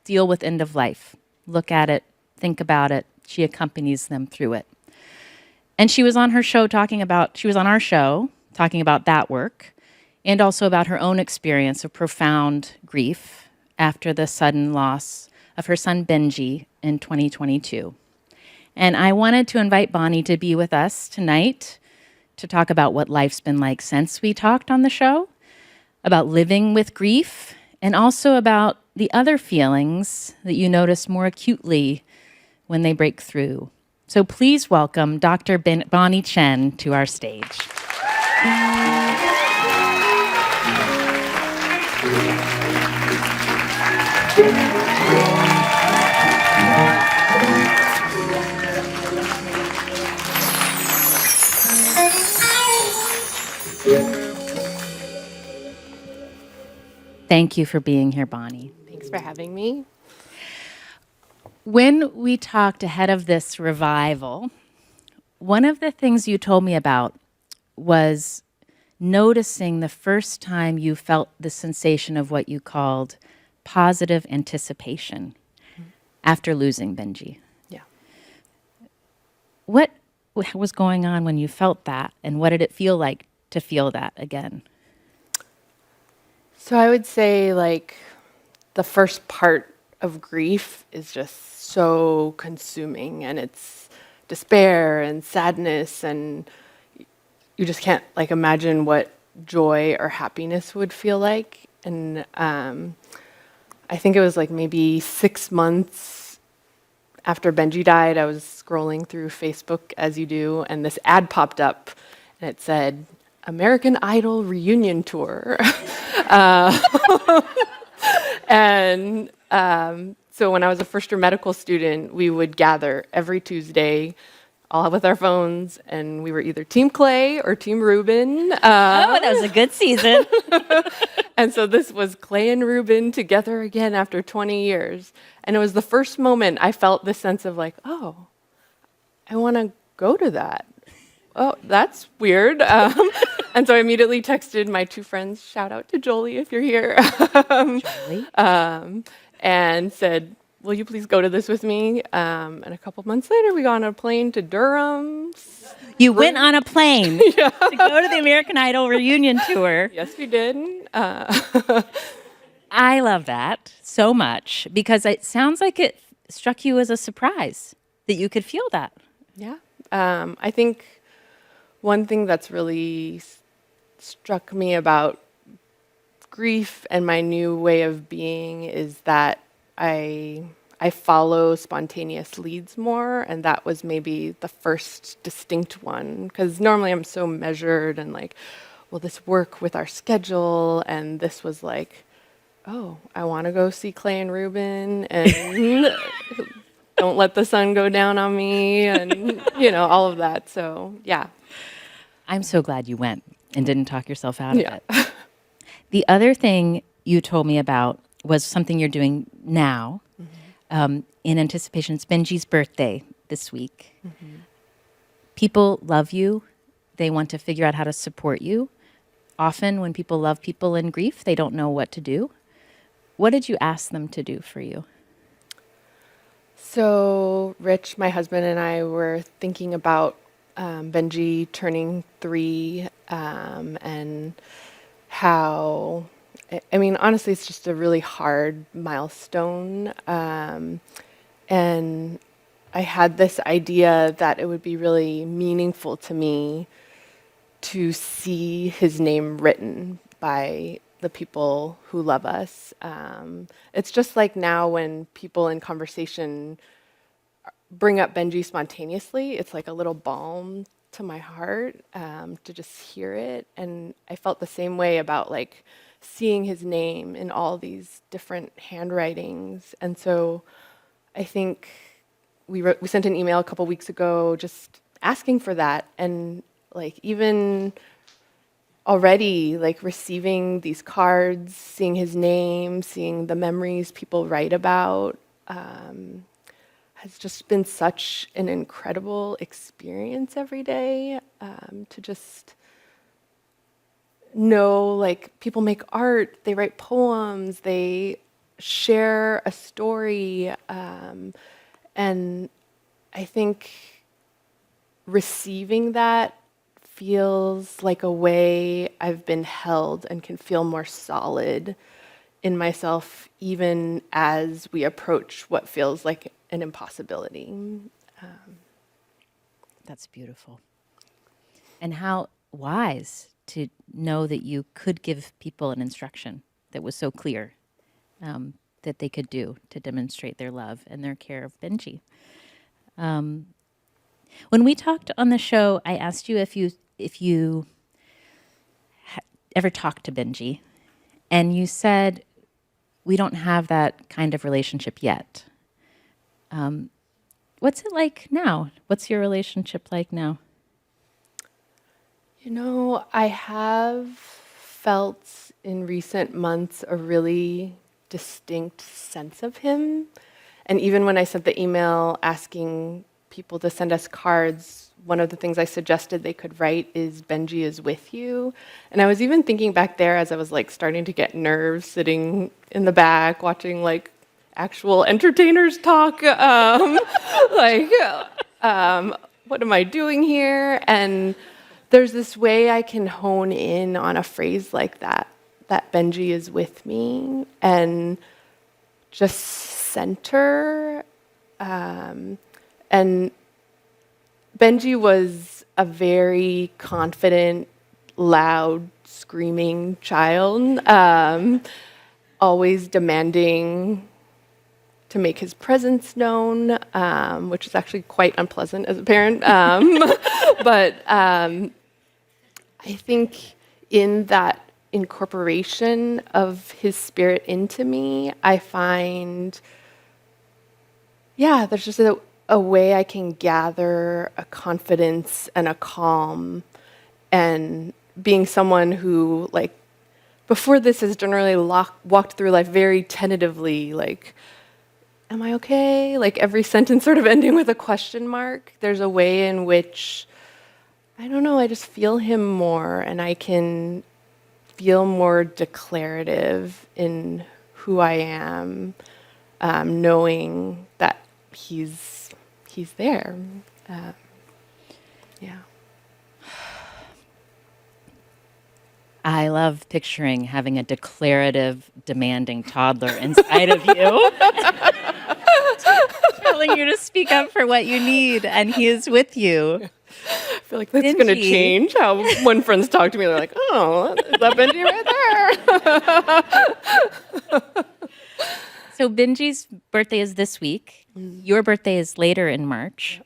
deal with end of life, look at it, think about it. She accompanies them through it. And she was on our show talking about that work, and also about her own experience of profound grief after the sudden loss of her son Benji in 2022. And I wanted to invite Bonnie to be with us tonight to talk about what life's been like since we talked on the show, about living with grief, and also about the other feelings that you notice more acutely when they break through. So please welcome Dr. Bonnie Chen to our stage. Thank you for being here, Bonnie. Thanks for having me. When we talked ahead of this revival, one of the things you told me about was noticing the first time you felt the sensation of what you called positive anticipation after losing Benji. Yeah. What was going on when you felt that, and what did it feel like to feel that again? So I would say, like, the first part of grief is just so consuming, and it's despair and sadness, and you just can't, like, imagine what joy or happiness would feel like. And I think it was like maybe 6 months after Benji died, I was scrolling through Facebook, as you do, and this ad popped up, and it said, American Idol reunion tour. And so when I was a first-year medical student, we would gather every Tuesday, all with our phones, and we were either Team Clay or Team Ruben. That was a good season. And so this was Clay and Ruben together again after 20 years. And it was the first moment I felt this sense of like, oh, I want to go to that. Oh, that's weird. And so I immediately texted my two friends, shout out to Jolie if you're here, and said, will you please go to this with me? And a couple months later, we got on a plane to Durham. You went on a plane to go to the American Idol reunion tour. Yes, we did. I love that so much because it sounds like it struck you as a surprise that you could feel that. Yeah. I think one thing that's really struck me about grief and my new way of being is that I follow spontaneous leads more, and that was maybe the first distinct one, because normally I'm so measured and like, will this work with our schedule? And this was like, oh, I want to go see Clay and Ruben, and don't let the sun go down on me, and all of that. So yeah. I'm so glad you went and didn't talk yourself out of it. The other thing you told me about was something you're doing now. In anticipation. It's Benji's birthday this week. People love you. They want to figure out how to support you. Often when people love people in grief, they don't know what to do. What did you ask them to do for you? So Rich, my husband, and I were thinking about Benji turning 3 and how, I mean, honestly, it's just a really hard milestone. And I had this idea that it would be really meaningful to me to see his name written by the people who love us. It's just like now when people in conversation bring up Benji spontaneously, it's like a little balm to my heart to just hear it. And I felt the same way about like seeing his name in all these different handwritings. And so I think we sent an email a couple weeks ago just asking for that. And like even already like receiving these cards, seeing his name, seeing the memories people write about has just been such an incredible experience every day to just know like people make art, they write poems, they share a story, and I think receiving that feels like a way I've been held and can feel more solid in myself even as we approach what feels like an impossibility. That's beautiful. And how wise to know that you could give people an instruction that was so clear that they could do to demonstrate their love and their care of Benji. When we talked on the show, I asked you if you ever talked to Benji, and you said, we don't have that kind of relationship yet. What's it like now? What's your relationship like now? I have felt in recent months a really distinct sense of him. And even when I sent the email asking people to send us cards, one of the things I suggested they could write is Benji is with you. And I was even thinking back there as I was like starting to get nerves sitting in the back watching like actual entertainers talk, what am I doing here? And there's this way I can hone in on a phrase like that Benji is with me, and just center. And Benji was a very confident, loud, screaming child, always demanding to make his presence known, which is actually quite unpleasant as a parent. But I think in that incorporation of his spirit into me, I find, there's just a way I can gather a confidence and a calm, and being someone who, like, before this has generally walked through life very tentatively, like, am I okay? Like every sentence sort of ending with a question mark. There's a way in which, I don't know, I just feel him more, and I can feel more declarative in who I am, knowing that he's there. Yeah. I love picturing having a declarative, demanding toddler inside of you, telling you to speak up for what you need, and he is with you. I feel like that's going to change how when friends talk to me, they're like, oh, is that Benji right there? So Benji's birthday is this week. Your birthday is later in March.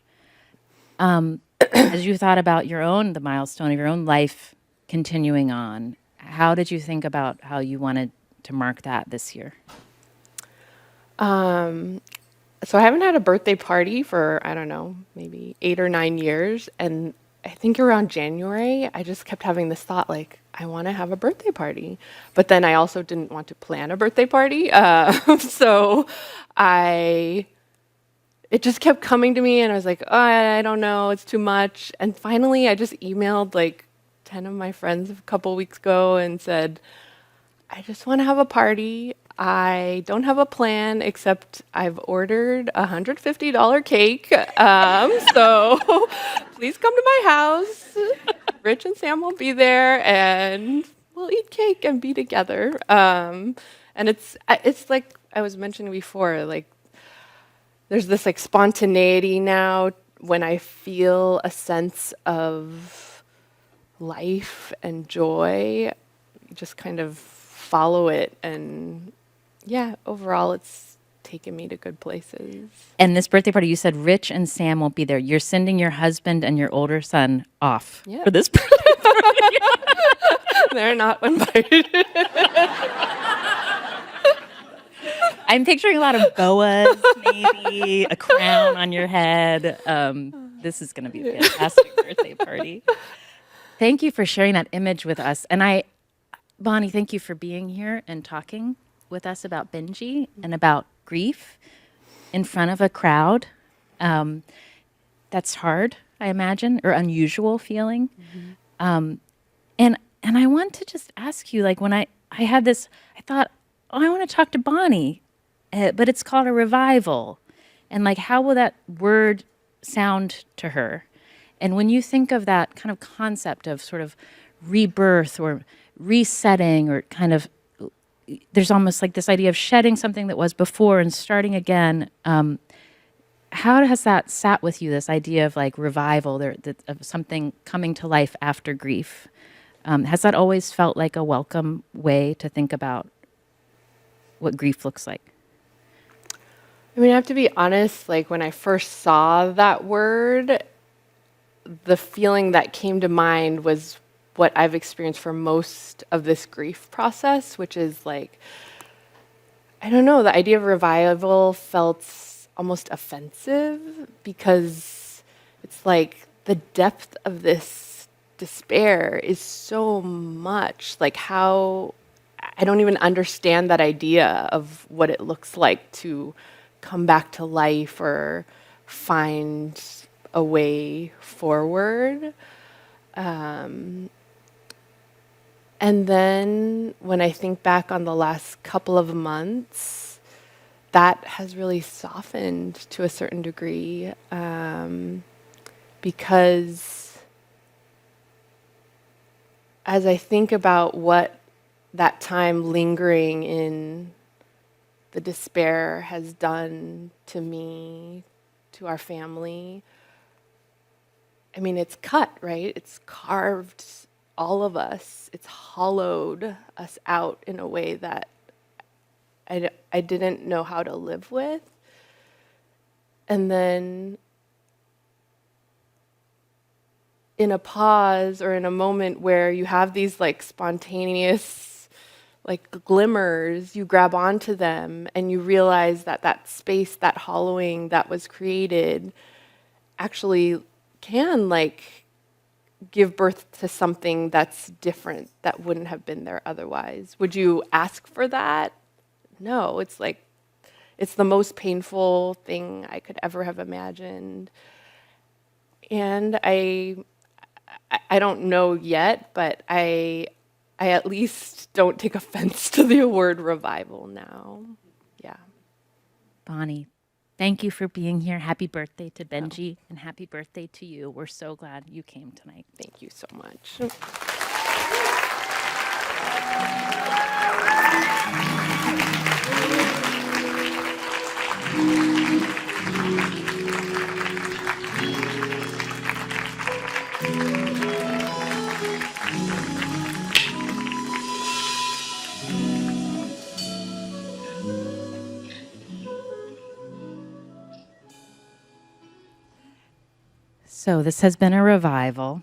As you thought about the milestone of your own life continuing on, how did you think about how you wanted to mark that this year? So I haven't had a birthday party for, I don't know, maybe 8 or 9 years. And I think around January, I just kept having this thought, like, I want to have a birthday party. But then I also didn't want to plan a birthday party. So it just kept coming to me, and I was like, oh, I don't know, it's too much. And finally, I just emailed like 10 of my friends a couple weeks ago and said, I just want to have a party. I don't have a plan, except I've ordered a $150 cake. So please come to my house. Rich and Sam will be there, and we'll eat cake and be together. And it's like I was mentioning before, like there's this like spontaneity now when I feel a sense of life and joy. You just kind of follow it, and overall it's taken me to good places. And this birthday party, you said Rich and Sam won't be there. You're sending your husband and your older son off for this birthday party. They're not invited. I'm picturing a lot of boas, maybe a crown on your head. This is going to be a fantastic birthday party. Thank you for sharing that image with us. And Bonnie, thank you for being here and talking with us about Benji and about grief in front of a crowd. That's hard, I imagine, or unusual feeling. And I want to just ask you, like when I had this, I thought, I want to talk to Bonnie, but it's called a revival. And like, how will that word sound to her? And when you think of that kind of concept of sort of rebirth or resetting, or kind of, there's almost like this idea of shedding something that was before and starting again. How has that sat with you, this idea of like revival, of something coming to life after grief? Has that always felt like a welcome way to think about what grief looks like? I mean, I have to be honest, like when I first saw that word, the feeling that came to mind was what I've experienced for most of this grief process, which is like, I don't know, the idea of revival felt almost offensive, because it's like the depth of this despair is so much. Like how, I don't even understand that idea of what it looks like to come back to life or find a way forward. And then when I think back on the last couple of months, that has really softened to a certain degree, because as I think about what that time lingering in the despair has done to me, to our family, I mean, it's cut, right? It's carved all of us. It's hollowed us out in a way that I didn't know how to live with. And then in a pause or in a moment where you have these like spontaneous like glimmers, you grab onto them and you realize that that space, that hollowing that was created actually can like give birth to something that's different that wouldn't have been there otherwise. Would you ask for that? No, it's like, it's the most painful thing I could ever have imagined. And I don't know yet, but I at least don't take offense to the word revival now. Yeah. Bonnie, thank you for being here. Happy birthday to Benji and happy birthday to you. We're so glad you came tonight. Thank you so much. So this has been a revival.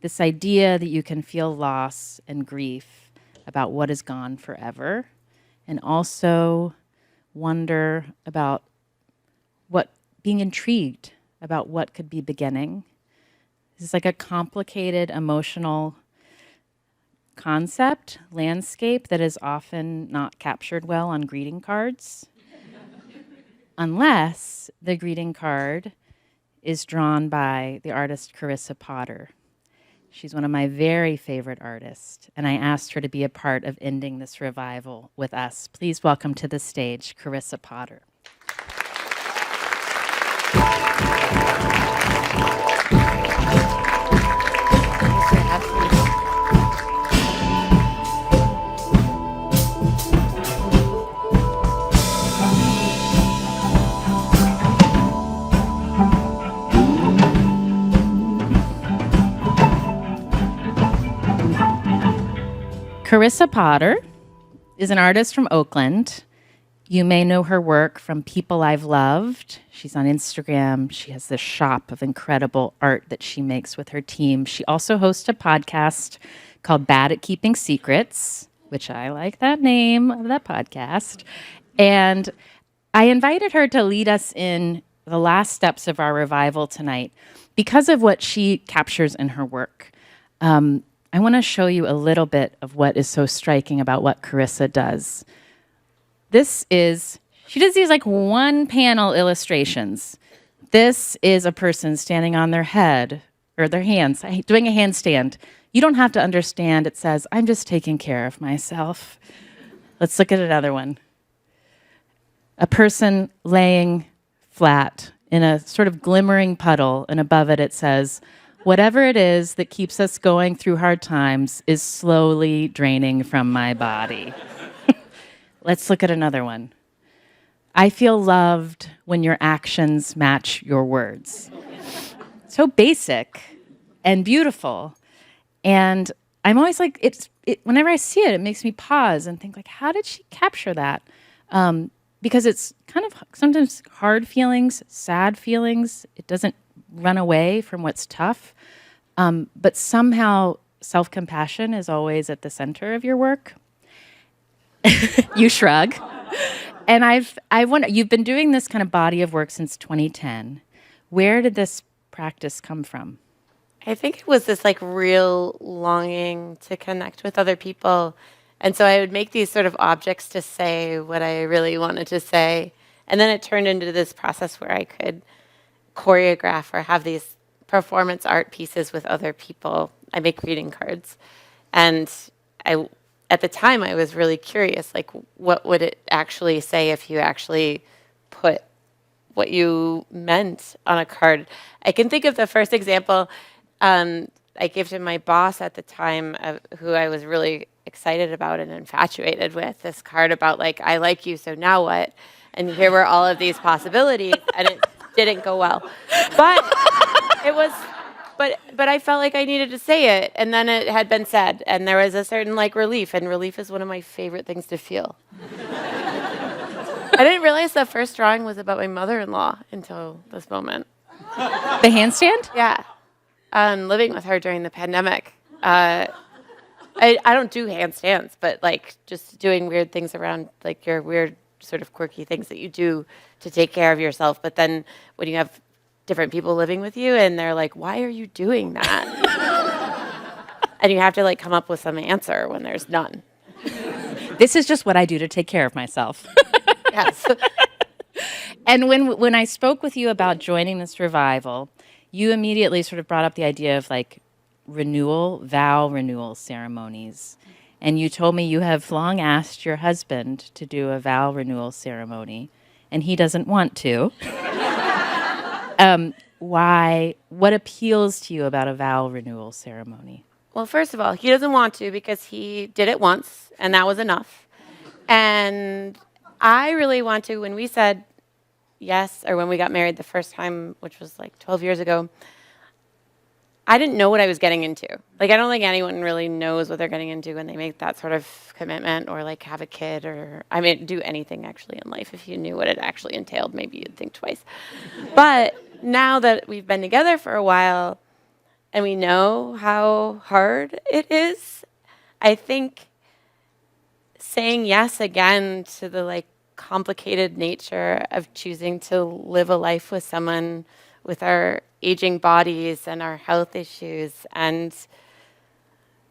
This idea that you can feel loss and grief about what is gone forever, and also wonder about being intrigued about what could be beginning. This is like a complicated emotional concept, landscape that is often not captured well on greeting cards, unless the greeting card is drawn by the artist Carissa Potter. She's one of my very favorite artists, and I asked her to be a part of ending this revival with us. Please welcome to the stage, Carissa Potter. Carissa Potter is an artist from Oakland. You may know her work from People I've Loved. She's on Instagram. She has this shop of incredible art that she makes with her team. She also hosts a podcast called Bad at Keeping Secrets, which I like that name of that podcast. And I invited her to lead us in the last steps of our revival tonight because of what she captures in her work. I want to show you a little bit of what is so striking about what Carissa does. She does these like one panel illustrations. This is a person standing on their head or their hands, doing a handstand. You don't have to understand. It says, I'm just taking care of myself. Let's look at another one. A person laying flat in a sort of glimmering puddle, and above it, it says, whatever it is that keeps us going through hard times is slowly draining from my body. Let's look at another one. I feel loved when your actions match your words. So basic and beautiful. And I'm always like, whenever I see it, it makes me pause and think like, how did she capture that? Because it's kind of sometimes hard feelings, sad feelings. It doesn't run away from what's tough, but somehow self-compassion is always at the center of your work. You shrug. And I wonder, you've been doing this kind of body of work since 2010. Where did this practice come from? I think it was this like real longing to connect with other people. And so I would make these sort of objects to say what I really wanted to say. And then it turned into this process where I could choreograph or have these performance art pieces with other people. I make greeting cards. And at the time, I was really curious, like, what would it actually say if you actually put what you meant on a card? I can think of the first example I gave to my boss at the time, who I was really excited about and infatuated with, this card about, like, I like you, so now what? And here were all of these possibilities, and it didn't go well. But it was... But I felt like I needed to say it, and then it had been said, and there was a certain like relief, and relief is one of my favorite things to feel. I didn't realize the first drawing was about my mother-in-law until this moment. The handstand? Yeah. living with her during the pandemic. I don't do handstands, but like just doing weird things around like your weird sort of quirky things that you do to take care of yourself. But then when you have different people living with you and they're like, why are you doing that? And you have to like come up with some answer when there's none. This is just what I do to take care of myself. Yes. And when I spoke with you about joining this revival, you immediately sort of brought up the idea of like renewal, vow renewal ceremonies. And you told me you have long asked your husband to do a vow renewal ceremony, and he doesn't want to. Why? What appeals to you about a vow renewal ceremony? Well, first of all, he doesn't want to because he did it once, and that was enough. And I really want to. When we said yes, or when we got married the first time, which was like 12 years ago, I didn't know what I was getting into. Like, I don't think anyone really knows what they're getting into when they make that sort of commitment or like have a kid or, I mean, do anything actually in life. If you knew what it actually entailed, maybe you'd think twice. But now that we've been together for a while and we know how hard it is, I think saying yes again to the like complicated nature of choosing to live a life with someone with our aging bodies and our health issues and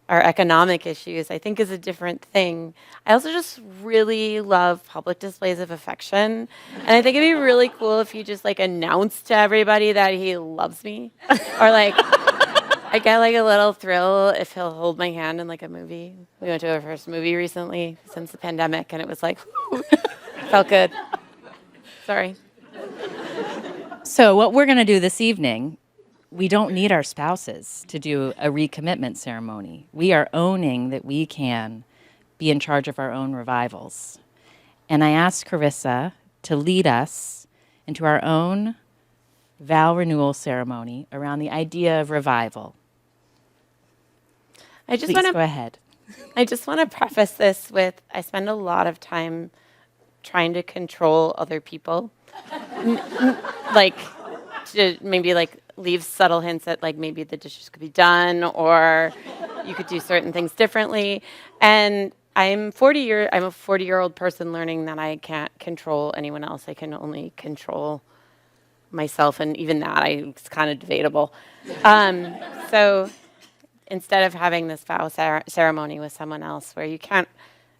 our economic issues, I think is a different thing. I also just really love public displays of affection. And I think it'd be really cool if you just like announced to everybody that he loves me. Or like, I get like a little thrill if he'll hold my hand in like a movie. We went to our first movie recently since the pandemic and it was like, felt good. Sorry. So what we're going to do this evening, we don't need our spouses to do a recommitment ceremony. We are owning that we can be in charge of our own revivals. And I asked Carissa to lead us into our own vow renewal ceremony around the idea of revival. Please go ahead. I just want to preface this with, I spend a lot of time trying to control other people. Like, to maybe like leave subtle hints that like maybe the dishes could be done or you could do certain things differently. And I'm a 40-year-old person learning that I can't control anyone else. I can only control myself, and even that it's kind of debatable. So instead of having this vow ceremony with someone else where you can't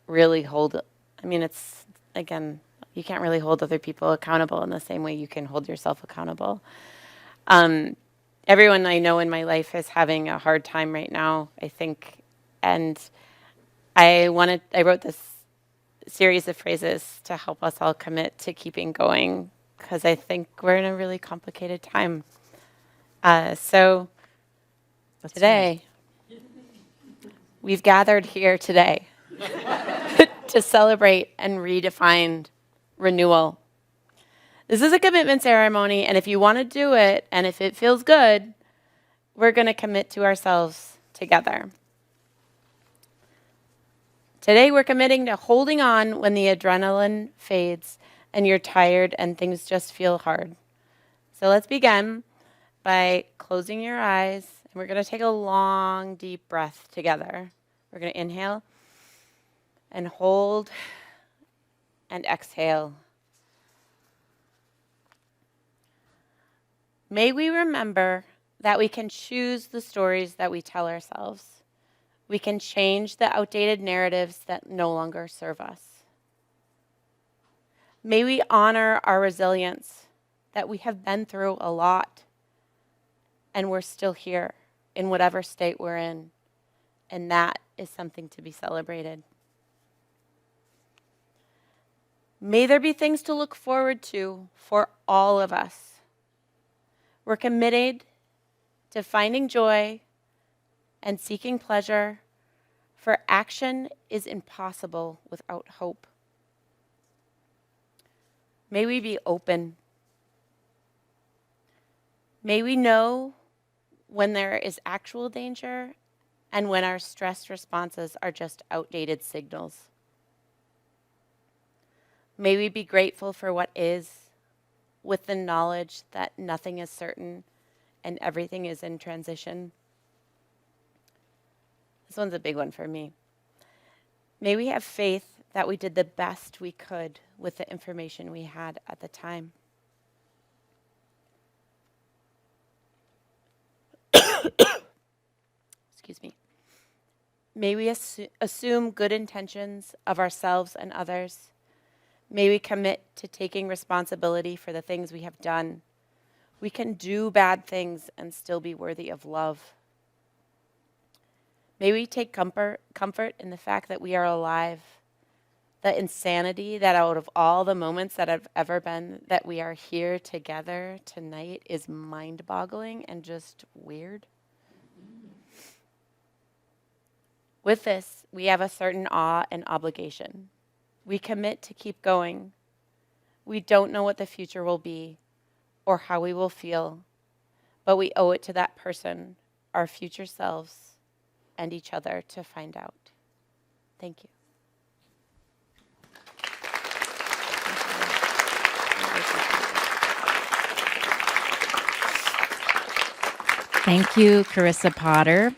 really hold, I mean, it's, again, you can't really hold other people accountable in the same way you can hold yourself accountable. Everyone I know in my life is having a hard time right now, I think. And I wrote this series of phrases to help us all commit to keeping going because I think we're in a really complicated time. So today, we've gathered here today to celebrate and redefine renewal. This is a commitment ceremony, and if you want to do it, and if it feels good, we're going to commit to ourselves together. Today, we're committing to holding on when the adrenaline fades and you're tired and things just feel hard. So let's begin by closing your eyes, and we're going to take a long, deep breath together. We're going to inhale and hold and exhale. May we remember that we can choose the stories that we tell ourselves. We can change the outdated narratives that no longer serve us. May we honor our resilience, that we have been through a lot and we're still here in whatever state we're in. And that is something to be celebrated. May there be things to look forward to for all of us. We're committed to finding joy and seeking pleasure, for action is impossible without hope. May we be open. May we know when there is actual danger and when our stress responses are just outdated signals. May we be grateful for what is, with the knowledge that nothing is certain and everything is in transition. This one's a big one for me. May we have faith that we did the best we could with the information we had at the time. Excuse me. May we assume good intentions of ourselves and others. May we commit to taking responsibility for the things we have done. We can do bad things and still be worthy of love. May we take comfort in the fact that we are alive. The insanity that out of all the moments that have ever been that we are here together tonight is mind-boggling and just weird. With this, we have a certain awe and obligation. We commit to keep going. We don't know what the future will be or how we will feel, but we owe it to that person, our future selves, and each other to find out. Thank you. Thank you, Carissa Potter.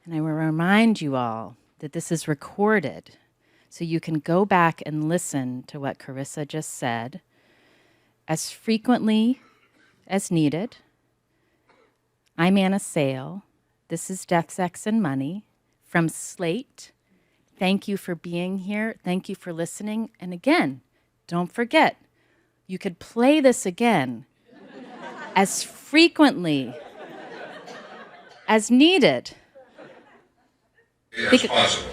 And I will remind you all that this is recorded, so you can go back and listen to what Carissa just said as frequently as needed. I'm Anna Sale. This is Death, Sex, and Money from Slate. Thank you for being here. Thank you for listening. And again, don't forget, you could play this again as frequently as needed. As possible.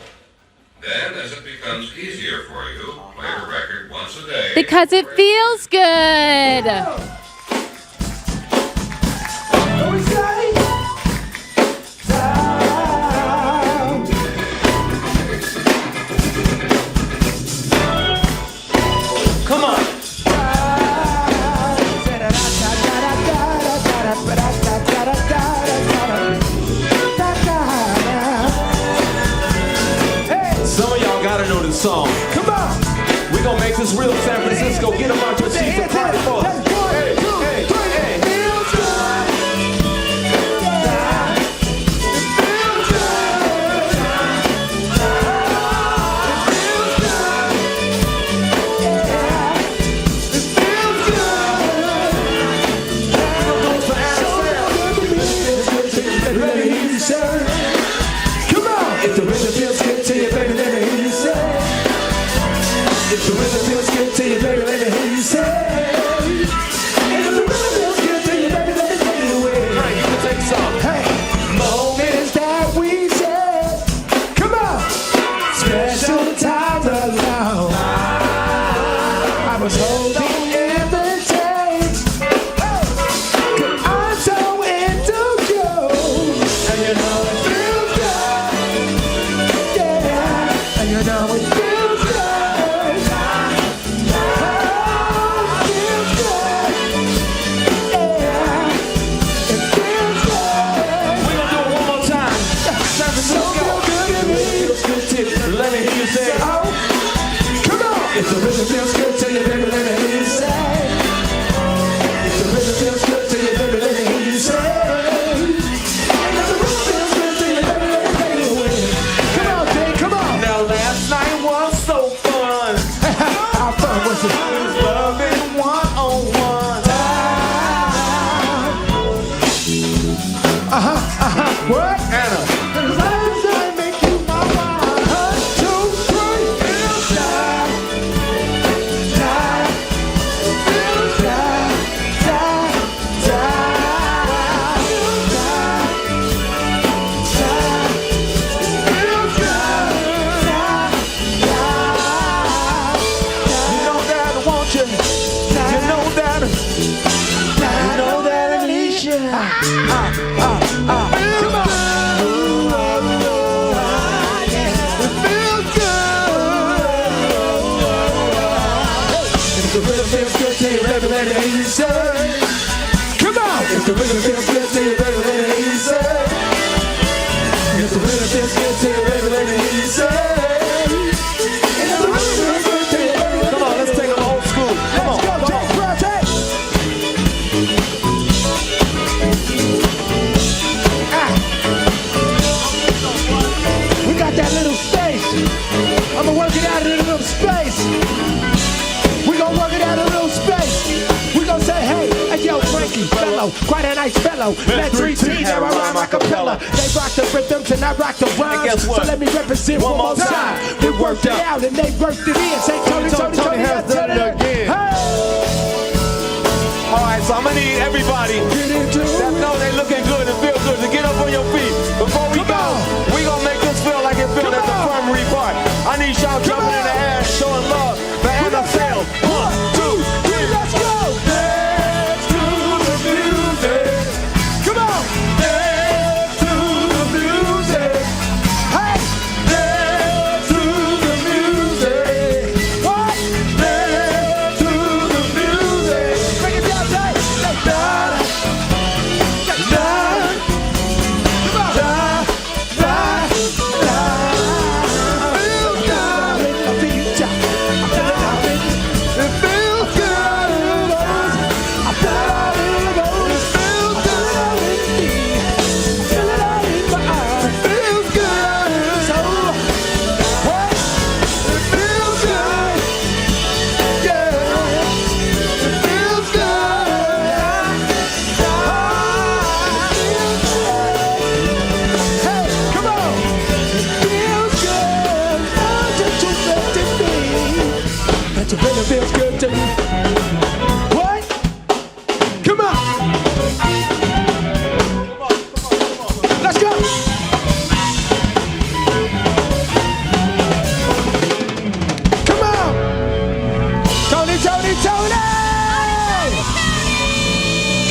Then, as it becomes easier for you, play a record once a day. Because it feels good. Come on. Some of y'all gotta know this song. Come on. We gonna make this real San Francisco. Get them out your seats and party for us. Hey, hey, hey. Feels good. Feels good. It feels good. Let me hear you say. Come on. If the rhythm feels good to you, baby, let me hear you say. If the rhythm feels good to you, baby, let me hear you say. If the rhythm feels good to you, baby, let me take it away. Right, you can take some. Hey, moments that we share. Come on. Special times alone. I was holding in the change. Cause I'm so into you. And you know it feels good. Yeah. And you know it feels good. Let me hear you say, oh, come on. If the rhythm feels good to you, baby, let me hear you say. If the rhythm feels good to you, baby, let me hear you say. If the rhythm feels good to you, baby, let me take it away. Come on, Jay, come on. Now last night was so fun. How fun was it? It was loving one-on-one. What? Anna. Let me hear you say. Come on! If the rhythm feels good to you, baby, let me hear you say. If the rhythm feels good to you, baby, let me hear you say. If the rhythm feels good to you, baby, come on, let's take them old school. Come on, let's go, Jack Project. pillow. Quite a nice fellow. Met 3T, now I rhyme a cappella. They rock the rhythms and I rock the rhymes. So let me represent one more time. We worked it out and they worked it in. Say Tony has done it again. All right, so I'm gonna need everybody that know they looking good and feel good to get up on your feet. Before we go, we gonna make this feel like it feels at the primary part. I need y'all jumping in the air, showing love for Anna Sale. 1, 2, 3, let's go! Dance to the music. Come on! Dance to the music. Hey! Dance to the music. What? Dance to the music. Bring it down, Dave. Da, da, da, come on. Da, da, da. Feels good to me. What? Come on. Let's go. Come on. Tony.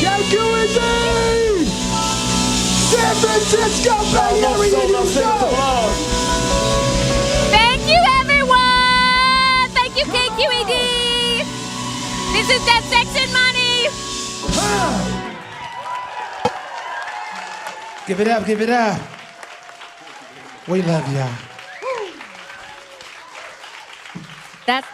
KQED. San Francisco Bay Area. Thank you, everyone. Thank you, KQED. This is that Sex and Money. Give it up. We love y'all. That's